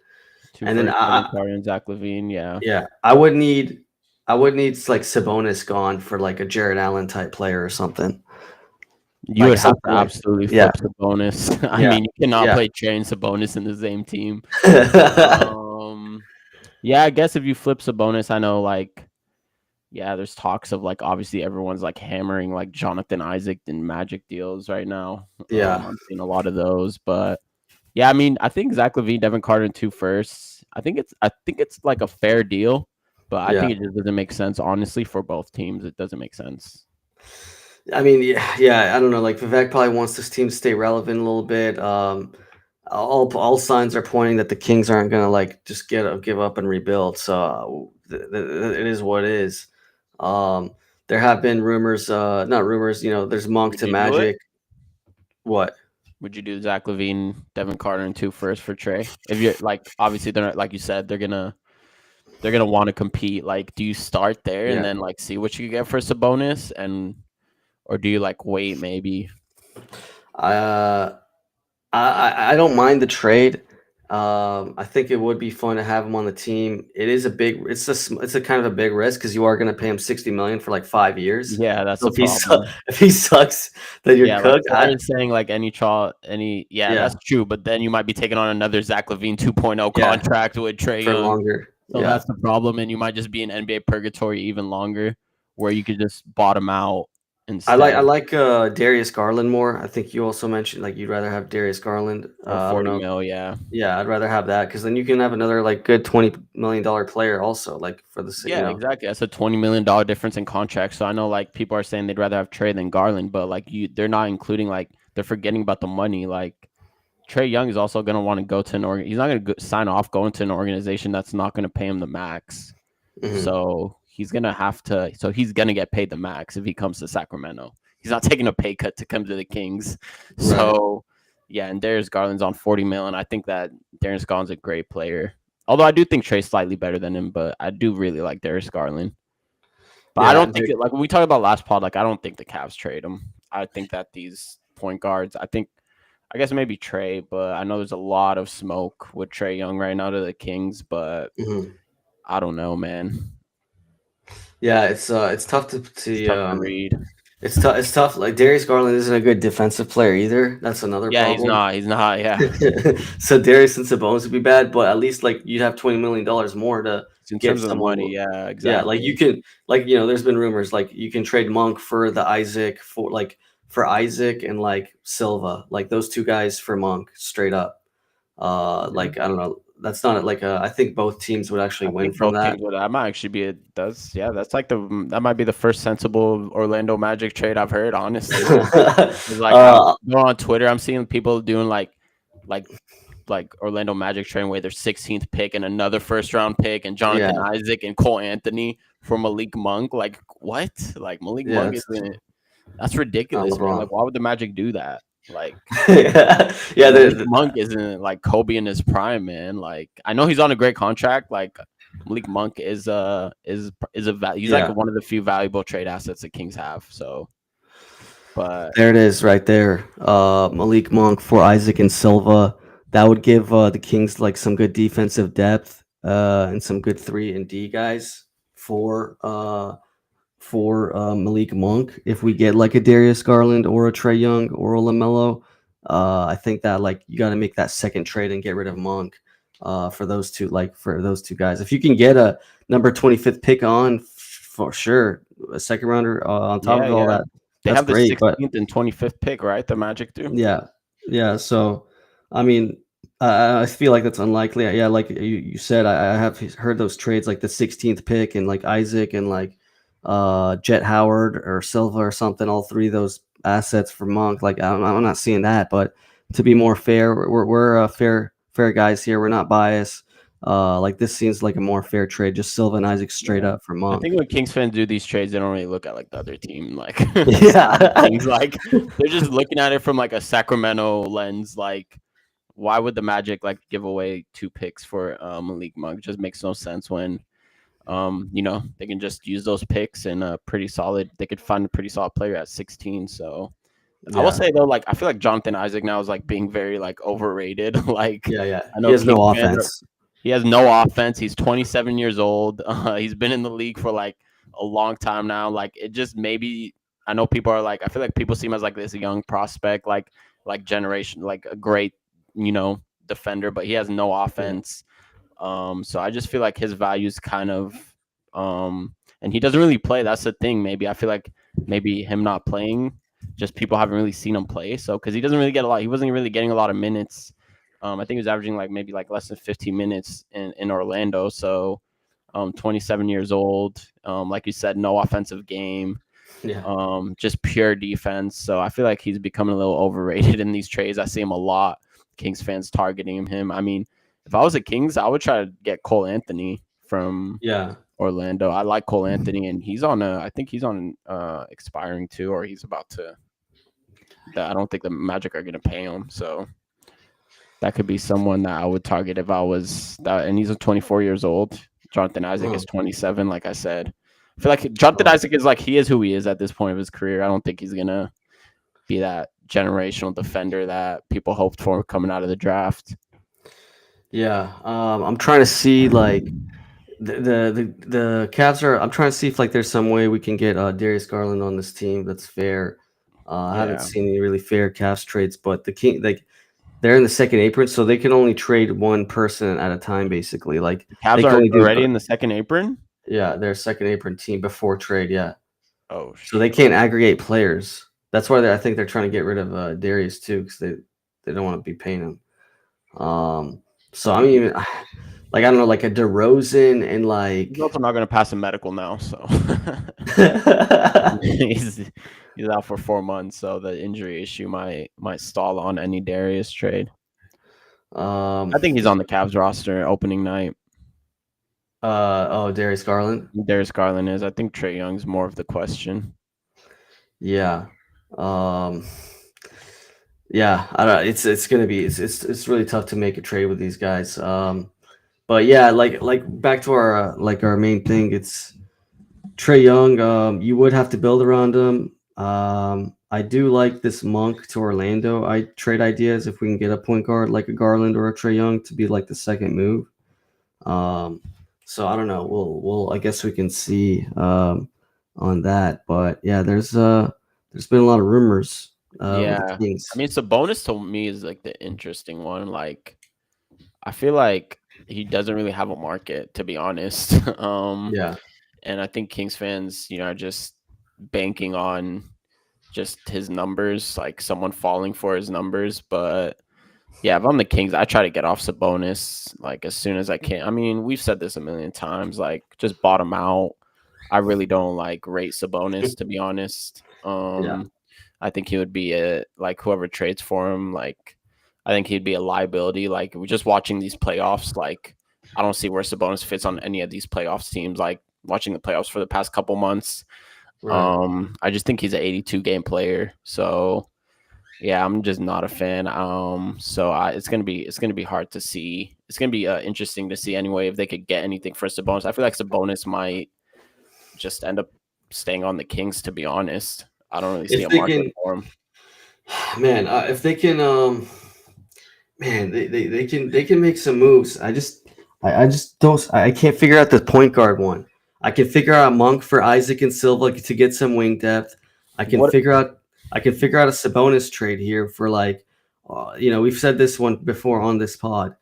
Two and then first, Devin Carter and Zach Levine. Yeah, yeah, I would need like Sabonis gone for like a Jared Allen type player or something, you like would have to something like absolutely yeah, flip Sabonis. I yeah, mean, you cannot yeah. play Trey and Sabonis in the same team. Um, yeah, I guess if you flip Sabonis, I know like, yeah, there's talks of like, obviously everyone's like hammering like Jonathan Isaac and Magic deals right now. Yeah, I'm seeing a lot of those, but yeah, I mean, I think Zach Levine, Devin Carter, and two firsts. I think it's like a fair deal, but I yeah. think it just doesn't make sense, honestly, for both teams. It doesn't make sense. I mean, yeah. I don't know. Like Vivek probably wants this team to stay relevant a little bit. All signs are pointing that the Kings aren't gonna like just give up and rebuild. So it is what it is. Um, there have been rumors, not rumors. There's Monk Would to you do it? Magic. What? Would you do Zach Levine, Devin Carter, and two firsts for Trey? If you're like, obviously they're not, like you said, they're gonna want to compete. Like, do you start there and Yeah. then like see what you get for Sabonis, or do you like wait maybe? Uh, I don't mind the trade. I think it would be fun to have him on the team. It's a kind of a big risk because you are going to pay him 60 million for like 5 years. Yeah, that's So the if he su- problem. if he sucks, then you're Yeah, like cooked. Sarah is saying, like yeah, Yeah, that's true. But then you might be taking on another Zach Levine 2.0 yeah, contract with Trae for Young. longer. So Yeah. that's the problem. And you might just be in NBA purgatory even longer, where you could just bottom out I instead like Darius Garland more. I think you also mentioned like you'd rather have Darius Garland. for I don't 40 know. mil. Yeah. Yeah, I'd rather have that because then you can have another like good $20 million player also like for Yeah, exactly. That's a $20 million difference in contract. So I know like people are saying they'd rather have Trey than Garland, but like they're not including like they're forgetting about the money. Like Trae Young is also going to want to go to He's not going to sign off going to an organization that's not going to pay him the max. Mhm. So he's going to have to. So he's going to get paid the max if he comes to Sacramento. He's not taking a pay cut to come to the Kings. Right. So yeah, and Darius Garland's on 40 mil, and I think that Darius Garland's a great player. Although I do think Trey's slightly better than him, but I do really like Darius Garland. But I Yeah, don't think it, like when we talked about last pod, like I don't think the Cavs trade him. I think that these point guards, I guess maybe Trey, but I know there's a lot of smoke with Trae Young right now to the Kings, but mhm. I don't know, man. Yeah, it's tough It's to tough to read. It's tough. It's tough. Like Darius Garland isn't a good defensive player either. That's another Yeah, he's problem. not. He's not. Yeah. So Darius and Sabonis would be bad, but at least like you'd have $20 million more to In get terms of the someone. money, yeah, Yeah, like you exactly. can, like there's been rumors like you can trade Monk for the Isaac for Isaac and like Silva, like those two guys for Monk straight up. Yeah. Like I don't know, that's not like I think both teams would actually I win think from both that. teams would. That might actually be a does. Yeah, that's like that might be the first sensible Orlando Magic trade I've heard. Honestly, it's like I'm uh, going on Twitter. I'm seeing people doing like Orlando Magic trading away their 16th pick and another first round pick and yeah, Jonathan Isaac and Cole Anthony for Malik Monk. Like what? Like Malik yeah, Monk it's isn't. That's not ridiculous, man. Like LeBron. why would the Magic do that? Like Yeah, yeah, Malik Monk isn't like Kobe in his prime, man. Like I know he's on a great contract. Like Malik Monk he's like yeah. one of the few valuable trade assets that Kings have. So, but There it is, right there. Malik Monk for Isaac and Silva. That would give the Kings like some good defensive depth and some good 3 and D guys for Malik Monk. If we get like a Darius Garland or a Trae Young or a Lamelo, I think that like you got to make that second trade and get rid of Monk for those two guys. If you can get a number 25th pick on for sure, a second rounder on top yeah, of all yeah, that, they that's have the great. But 16th and 25th pick, right? The Magic do. yeah, yeah. So, I mean, I feel like that's unlikely. Yeah, like you said, I have heard those trades, like the 16th pick and like Isaac and like Jet Howard or Silva or something. All three of those assets for Monk. Like I'm not seeing that. But to be more fair, we're fair guys here. We're not biased. Like this seems like a more fair trade. Just Silva and Isaac straight Yeah. up for I Monk. think when Kings fans do these trades, they don't really look at like the other team, like side of Yeah. things. Like they're just looking at it from like a Sacramento lens. Like, why would the Magic like give away 2 picks for Malik Monk? It just makes no sense when they can just use those picks and pretty solid. They could find a pretty solid player at 16. So I will Yeah. say though, like I feel like Jonathan Isaac now is like being very like overrated. Like Yeah. Yeah. I He know has Kings no fans are offense. he has no offense. He's 27 years old. He's been in the league for like a long time now. Like it just maybe I know people are like I feel like people see him as like this young prospect, like generation, like a great defender, but he has no Yeah. offense. So I just feel like his value is kind of and he doesn't really play. That's the thing. Maybe I feel like maybe him not playing, just people haven't really seen him play. So because he doesn't really get a lot, he wasn't really getting a lot of minutes. I think he was averaging like maybe like less than 15 minutes in Orlando. So 27 years old. Like you said, no offensive game. Yeah. Just pure defense. So I feel like he's becoming a little overrated in these trades. I see him a lot. Kings fans targeting him. I mean, if I was a Kings, I would try to get Cole Anthony from Yeah. Orlando. I like Cole Anthony, and I think he's on expiring too, or he's about to. I don't think the Magic are going to pay him, so that could be someone that I would target if I was that. And he's 24 years old. Jonathan Isaac Oh, is 27. Like I said, I feel like Jonathan oh. Isaac is like he is who he is at this point of his career. I don't think he's gonna be that generational defender that people hoped for coming out of the draft. Yeah. I'm trying to see like the Cavs are. I'm trying to see if like there's some way we can get Darius Garland on this team that's fair. I haven't Yeah, seen any really fair Cavs trades, but the King like they're in the second apron, so they can only trade one person at a time. Basically, like the Cavs they can are only do already in the second apron. yeah, they're a second apron team before trade. Yeah, Oh so they shit. can't aggregate players. That's why I think they're trying to get rid of Darius too, because they don't want to be paying him. So I mean, like I don't know, like a DeRozan and He's like also not going to pass a medical now, so he's he's out for 4 months. So the injury issue might stall on any Darius trade. um I think he's on the Cavs roster opening night. oh, Darius Garland. Darius Garland is. I think Trae Young's more of the question. Yeah. Um yeah, I don't know. It's gonna be it's really tough to make a trade with these guys. But yeah, like back to our like our main thing, it's Trae Young. You would have to build around him. I do like this Monk to Orlando. I trade ideas if we can get a point guard like a Garland or a Trae Young to be like the second move. Um, so I don't know. I guess we can see on that. But yeah, there's there's been a lot of rumors with the Yeah. I Kings. mean, Sabonis to me is like the interesting one. Like, I feel like he doesn't really have a market, to be honest. Yeah, And I think Kings fans, are just banking on just his numbers, like someone falling for his numbers. But yeah, if I'm the Kings, I try to get off Sabonis like as soon as I can. I mean, we've said this a million times, like just bottom out. I really don't like rate Sabonis, to be honest. yeah. I think he would be a like whoever trades for him, like I think he'd be a liability. Like we're just watching these playoffs, like I don't see where Sabonis fits on any of these playoffs teams. Like watching the playoffs for the past couple months, Right. I just think he's an 82 game player. So yeah, I'm just not a fan. It's gonna be hard to see. It's gonna be interesting to see anyway if they could get anything for Sabonis. I feel like Sabonis might just end up staying on the Kings. To be honest, I don't really see If a they market can, for him. man, if they can, man, they can make some moves. I just don't. I can't figure out the point guard one. I can figure out Monk for Isaac and Silva to get some wing depth. I can What? figure out. I can figure out a Sabonis trade here for like, we've said this one before on this pod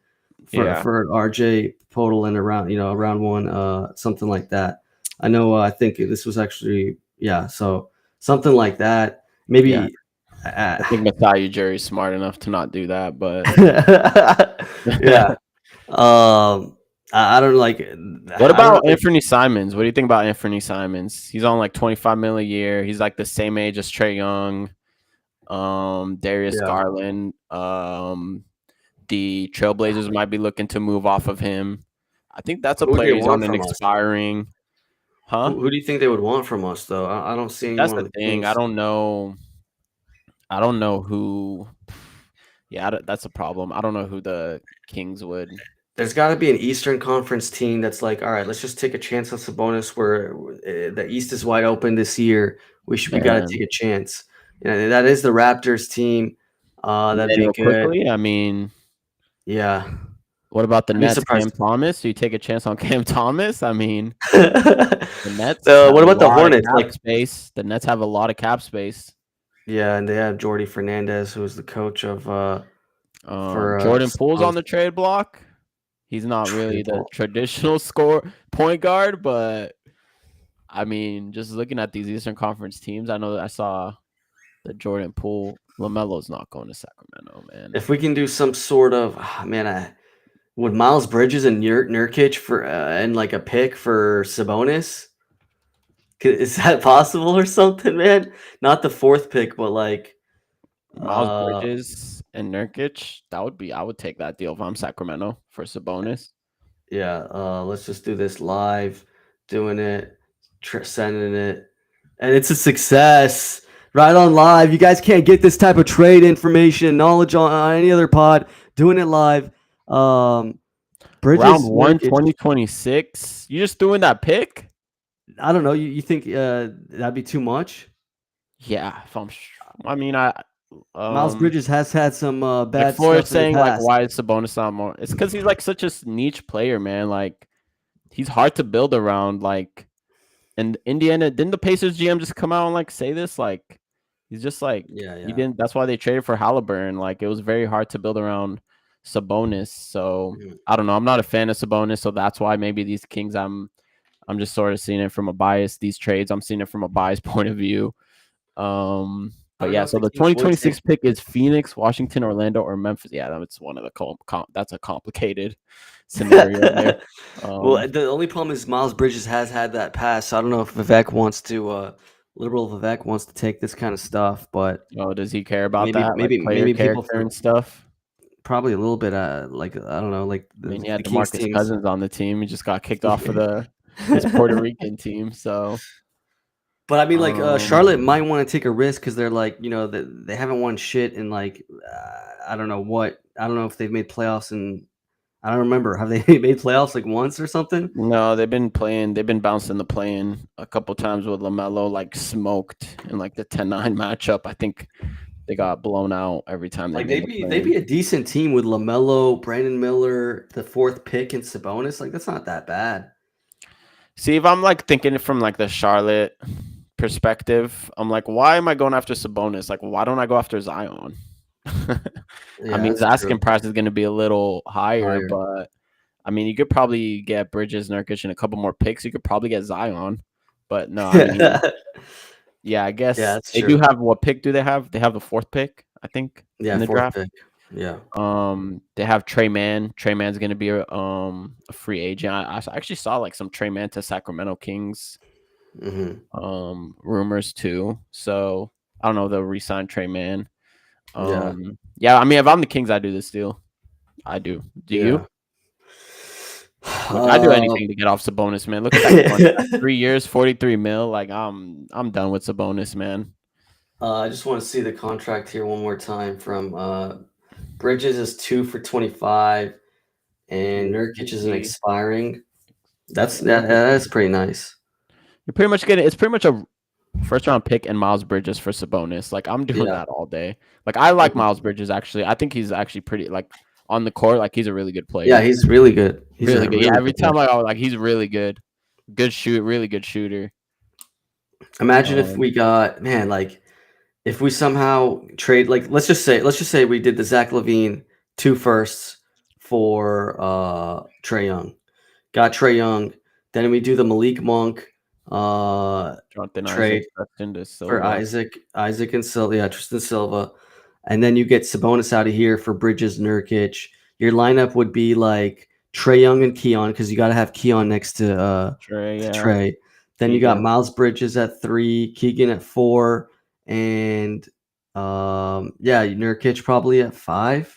Yeah, for RJ Podol and around around one something like that. I know. I think this was actually so something like that. yeah. Maybe. I think Masai Ujiri's smart enough to not do that, but Yeah. I don't like. what I don't know. about Anthony Simons? What do you think about Anthony Simons? He's on like 25 mil a year. He's like the same age as Trae Young, Darius Yeah. Garland. The Trailblazers might be looking to move off of him. I think that's a Who would they player. He's on want an from us? expiring, huh? Who do you think they would want from us though? I don't see That's anyone on the the thing. I Kings. don't know. I don't know who. Yeah, that's a problem. I don't know who the Kings would. There's got to be an Eastern Conference team that's like, all right, let's just take a chance on Sabonis. Where the East is wide open this year. We got to Man, take a chance. That is the Raptors team. That'd be Manuel good. quickly. I mean, Yeah, what about the I'd be Nets? Cam surprised. Thomas? Do you take a chance on Cam Thomas? I mean, the Nets So have what a about the lot of Hornets? cap Like, space. The Nets have a lot of cap space. yeah, and they have Jordy Fernandez, who is the coach of for Jordan Poole's on the trade block. He's not really the traditional score point guard, but I mean, just looking at these Eastern Conference teams, I know that I saw the Jordan Poole. LaMelo's not going to Sacramento, man. If we can do some sort of would Miles Bridges and Nurkic for and like a pick for Sabonis? Is that possible or something, man? Not the fourth pick, but like Miles uh Bridges and Nurkic, I would take that deal if I'm Sacramento for Sabonis. yeah, let's just do this live, doing it, sending it, and it's a success. Right on live. You guys can't get this type of trade information, knowledge on any other pod. Doing it live. Round Bridges, one, Nurkic. 2026. You just doing that pick? I don't know. You think that'd be too much? Yeah. I mean, Miles Bridges has had some like bad Floyd stuff in the saying, like, past. why is Sabonis not more? It's because he's like such a niche player, man. Like, he's hard to build around. Like, and Indiana, didn't the Pacers GM just come out and like say this? Like, he's just like Yeah, he yeah. didn't. That's why they traded for Halliburton. Like, it was very hard to build around Sabonis. So Mhm. I don't know. I'm not a fan of Sabonis, so that's why maybe these Kings. I'm just sort of seeing it from a bias. These trades, I'm seeing it from a biased point of view. I But don't know yeah, if so the the Kings would take. 2026 pick is Phoenix, Washington, Orlando, or Memphis. Yeah, that's one of the that's a complicated scenario there. Well, the only problem is Miles Bridges has had that pass. So I don't know if Vivek wants to, liberal Vivek wants to take this kind of stuff, but Does he care about maybe, that, like maybe, player maybe people character and stuff? probably a little bit, like I don't know, like I mean, he the had Kings DeMarcus teams. Cousins on the team. He just got kicked off of his Puerto Rican team. So, But I mean, like Charlotte um, might want to take a risk because they're like, they haven't won shit in like I don't know what. I don't know if they've made playoffs and I don't remember. Have they made playoffs like once or something? no, they've been playing. They've been bouncing the play-in a couple times with LaMelo, like smoked in like the 10-9 matchup. I think they got blown out every time they Like made they'd the be they'd play-in. be a decent team with Lamelo, Brandon Miller, the fourth pick, and Sabonis. Like that's not that bad. See, if I'm like thinking it from like the Charlotte perspective, I'm like, why am I going after Sabonis? Like, why don't I go after Zion? I Yeah, mean, his that's asking true. price is going to be a little higher, Higher. but I mean, you could probably get Bridges, Nurkic, and a couple more picks. You could probably get Zion, but no, I mean, yeah, I Yeah, guess that's they do true. have what pick do they have? They have the fourth pick, I think, Yeah, in the fourth draft. pick. Yeah. They have Trey Man. Trey Man's going to be a free agent. I actually saw like some Trey Man to Sacramento Kings Hmm. rumors too. So I don't know if they'll re-sign Trey Man. Yeah. Yeah, I mean, if I'm the Kings, I do this deal. I do. Do you? Yeah. Like I do Uh, anything to get off Sabonis, man. Look at that contract. 3 years, 43 mil. Like I'm done with Sabonis, man. I just want to see the contract here one more time from Bridges is 2 for 25 and Ooh, Nurkic isn't easy. expiring. Yeah. That's pretty nice. You're pretty much getting it's pretty much a first round pick and Miles Bridges for Sabonis. Like I'm doing Yeah. that all day. Like I like Mhm. Miles Bridges actually. I think he's actually pretty like on the court, like he's a really good Yeah, player. he's really good. He's Really a good. Yeah, really every good player. time I go, like he's really good. Good shoot, really good shooter. Imagine if Um we got man, like if we somehow trade like let's just say we did the Zach Levine 2 firsts for Trae Young. Got Trae Young. Then we do the Malik Monk Jonathan Isaac, trade Preston de for Silva. Isaac and Silva, yeah, Tristan Silva, and then you get Sabonis out of here for Bridges, Nurkic. Your lineup would be like Trae Young and Keon because you got to have Keon next Trey, to yeah. Trey. Then you got Keegan. Miles Bridges at 3, Keegan at 4, and yeah, Nurkic probably at 5.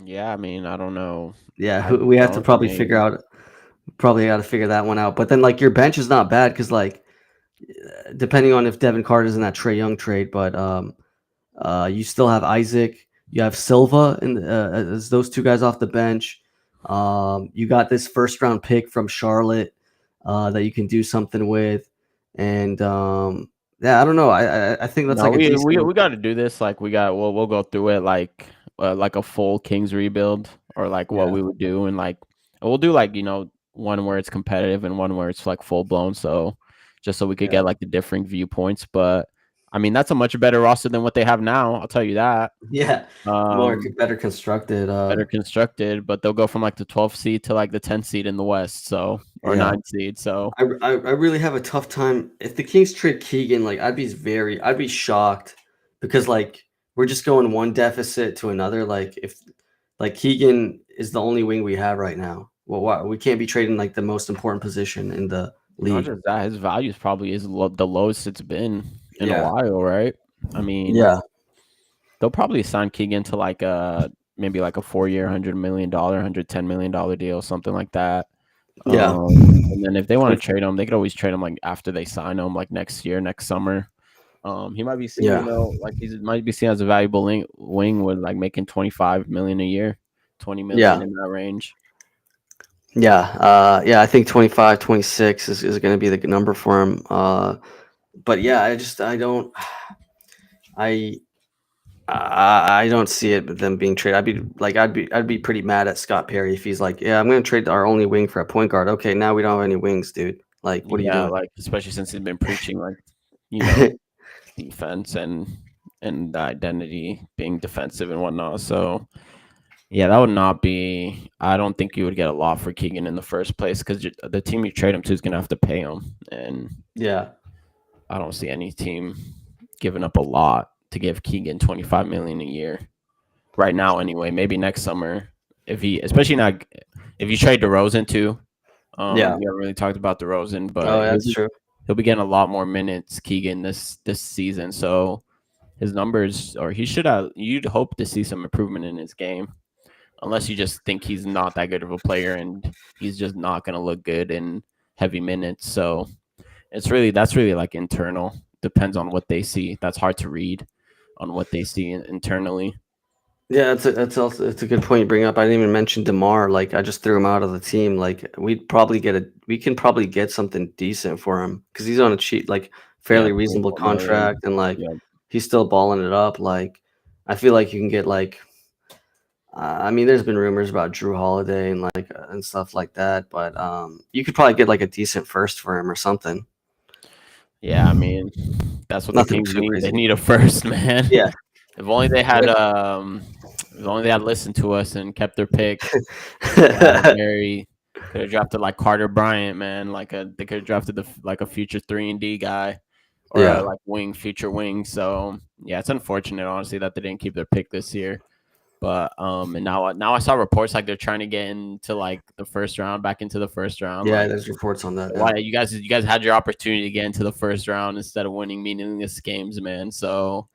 Yeah, I mean, I don't know. Yeah, I we have to don't probably figure think out. Probably got to figure that one out. But then like your bench is not bad because like depending on if Devin Carter's in that Trae Young trade, but you still have Isaac, you have Silva, and as those two guys off the bench. You got this first round pick from Charlotte that you can do something with, and yeah, I don't know. I think that's no, like a we decent. got to do this. Like we got, we'll go through it like a full Kings rebuild or like what Yeah, we would do, and like we'll do like one where it's competitive and one where it's like full blown. So just so we could yeah, get like the different viewpoints, but I mean that's a much better roster than what they have now. I'll tell you that. yeah. More Um, better constructed. Better constructed, but they'll go from like the 12th seed to like the 10th seed in the West, so or Yeah. 9th seed. So I really have a tough time if the Kings trade Keegan. Like I'd be shocked because like we're just going one deficit to another. Like if like Keegan is the only wing we have right now. Well, why, we can't be trading like the most important position in the not league. just that, his values probably is the lowest it's been in a Yeah, while, right? I mean, yeah, they'll probably sign Keegan to like maybe like a 4 year, $100 million, $110 million deal, something like that. yeah. And then if they want to 20, trade him, they could always trade him like after they sign him, like next year, next summer. He might be seen, yeah, like he might be seen as a valuable wing with like making 25 million a year, 20 million yeah, in that range. yeah. Yeah. I think 25, 26 is going to be the number for him. But yeah, I don't I I don't see it with them being traded. I'd be pretty mad at Scott Perry if he's like, yeah, I'm gonna trade our only wing for a point guard. Okay, now we don't have any wings, dude. Like, what are you Yeah, doing? like especially since he's been preaching like, you know, defense and the identity being defensive and whatnot. So yeah, that would not be. I don't think you would get a lot for Keegan in the first place because the team you trade him to is gonna have to pay him, and Yeah, I don't see any team giving up a lot to give Keegan 25 million a year right now. Anyway, maybe next summer if he, especially not if you trade DeRozan too. yeah. We haven't really talked about DeRozan, Oh, but that's true. he'll be getting a lot more minutes, Keegan, this season. So his numbers, or he should have. You'd hope to see some improvement in his game, unless you just think he's not that good of a player and he's just not going to look good in heavy minutes. So that's really like internal. Depends on what they see. That's hard to read on what they see internally. Yeah, that's a good point you bring up. I didn't even mention Demar. Like, I just threw him out of the team. Like, we can probably get something decent for him because he's on a cheap, like, Yeah, fairly reasonable 24 million. contract, and like Yeah, he's still balling it up. Like, I feel like you can get like I mean, there's been rumors about Drew Holiday and like and stuff like that, but you could probably get like a decent first for him or something. Yeah, I mean, that's what the Nothing Kings too need. They crazy. need a first, man. Yeah. If only they had if only they had listened to us and kept their pick. Could have had a very could have drafted like Carter Bryant, man. They could have drafted like a future 3-and-D guy or a Yeah. like future wing. So yeah, it's unfortunate honestly that they didn't keep their pick this year. But and now I saw reports like they're trying to get into like the first round, back into the first round. Yeah, Like there's reports on that why now. you guys had your opportunity to get into the first round instead of winning meaningless games, man. So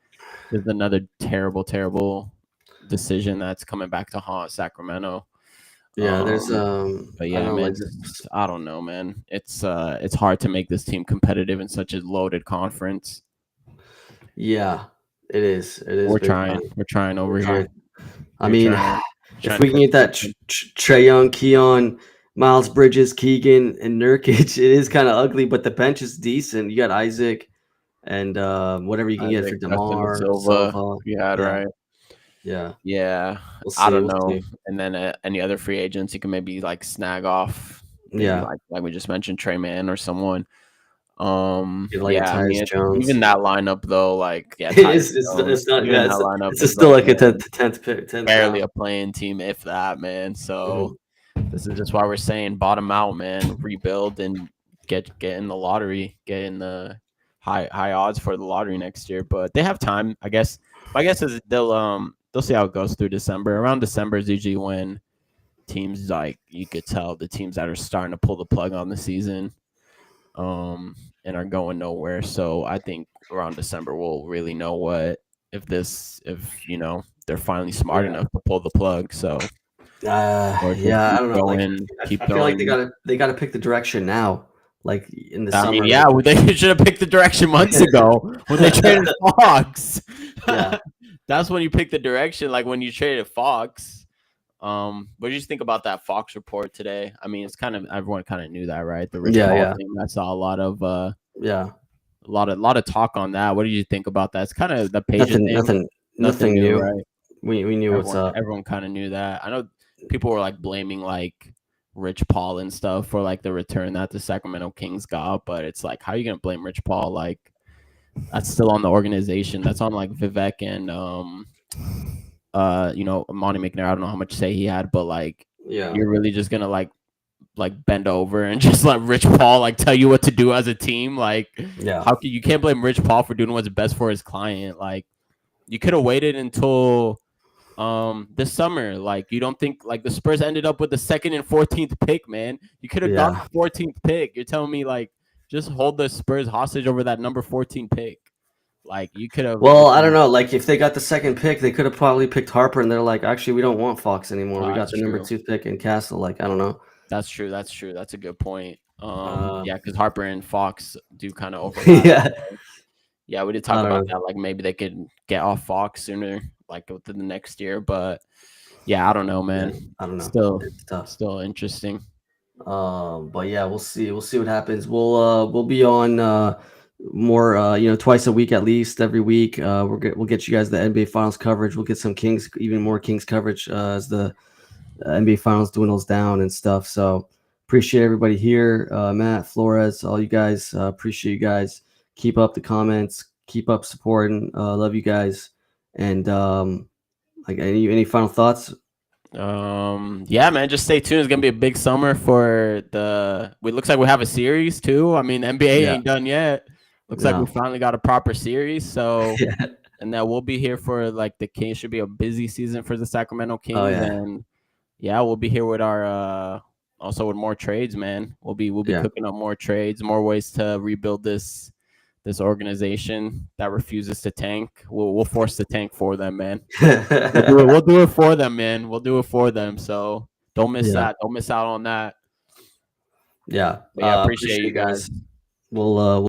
there's another terrible decision that's coming back to haunt Sacramento. Yeah, there's But I don't yeah, know, man, like just I don't know, man. It's hard to make this team competitive in such a loaded conference. yeah, it is. It is We're big trying. time. We're trying We're over trying. here. I We're mean, trying. if Trying to we can get that consistent. Trae Young, Keon, Miles Bridges, Keegan, and Nurkic, it is kind of ugly, but the bench is decent. You got Isaac and whatever you can get for Isaac, Justin Da DeMar, Silva. Silva. You had Yeah, right. yeah. Yeah, We'll I see. don't We'll know. see. And then any other free agents you can maybe like snag off, maybe Yeah, like we just mentioned Trey Mann or someone. get like a Yeah, I Tyus mean, Jones. even that lineup though, like yeah, It Tyus is. It's Jones, not. even Yeah, that lineup it's is still like like a man, tenth pick, 10th barely round. a playing team, if that, man. Mhm. So this is just why we're saying bottom out, man. Rebuild and get in the lottery, get in the high odds for the lottery next year. But they have time, I guess. My guess is they'll see how it goes through December. Around December is usually when teams like you could tell the teams that are starting to pull the plug on the season, and are going nowhere. So I think around December we'll really know what if they're finally smart Yeah. enough to pull the plug. So or just Yeah, I don't know. Like, keep I feel like going. they gotta pick the direction now, like in the I mean, summer. yeah, Like, well, they should have picked the direction months ago when they traded Fox. yeah, That's when you pick the direction, like when you traded Fox. What did you think about that Fox report today? I mean, it's kind of everyone kind of knew that, right? The Rich yeah, Paul yeah, thing. I saw yeah. a lot of talk on that. What did you think about that? It's kind of the Pager Nothing, thing. nothing, Nothing nothing new, new. right? We knew what's up. Everyone kind of knew that. I know people were like blaming like Rich Paul and stuff for like the return that the Sacramento Kings got, but it's like, how are you gonna blame Rich Paul? Like that's still on the organization. That's on like Vivek and Monty McNair. I don't know how much say he had, but like Yeah, you're really just gonna like bend over and just let Rich Paul like tell you what to do as a team. Like yeah. how can you can't blame Rich Paul for doing what's best for his client. Like you could have waited until this summer. Like you don't think like the Spurs ended up with the 2nd and 14th pick, man. You could have got Yeah. the 14th pick. You're telling me like just hold the Spurs hostage over that number 14 pick. Like you could have Well, I don't know. Like, if they got the second pick, they could have probably picked Harper, and they're like, actually, we don't want Fox anymore. We got that's the number true. 2 pick in Castle. Like, I don't know. That's true. That's true. That's a good point. Uh, Yeah, because Harper and Fox do kind of overlap. yeah, Yeah, we did I talk don't about know. that. Like maybe they could get off Fox sooner, like within the next year. But yeah, I don't know, Yeah, man. I don't know. Still, It's tough. still interesting. But yeah, we'll see. We'll see what happens. We'll be on more twice a week at least every week. We'll get you guys the NBA Finals coverage. We'll get some Kings, even more Kings coverage as the NBA Finals dwindles down and stuff. So appreciate everybody here, Matt, Flores, all you guys. Appreciate you guys. Keep up the comments. Keep up supporting. Love you guys. And like any final thoughts? Yeah, man, just stay tuned. It's gonna be a big summer for the. It looks like we have a series too. I mean, the NBA Yeah. ain't done yet. Looks like we No. finally got a proper series. So, Yeah. and that we'll be here for like the Kings. Should be a busy season for the Sacramento Oh Kings, yeah. and yeah, we'll be here with our also with more trades, man. We'll be Yeah. cooking up more trades, more ways to rebuild this organization that refuses to tank. We'll force the tank for them, man. We'll do it. We'll do it for them, man. We'll do it for them. So don't miss Yeah. that. Don't miss out on that. Yeah. But yeah, appreciate Appreciate you you guys. guys. We'll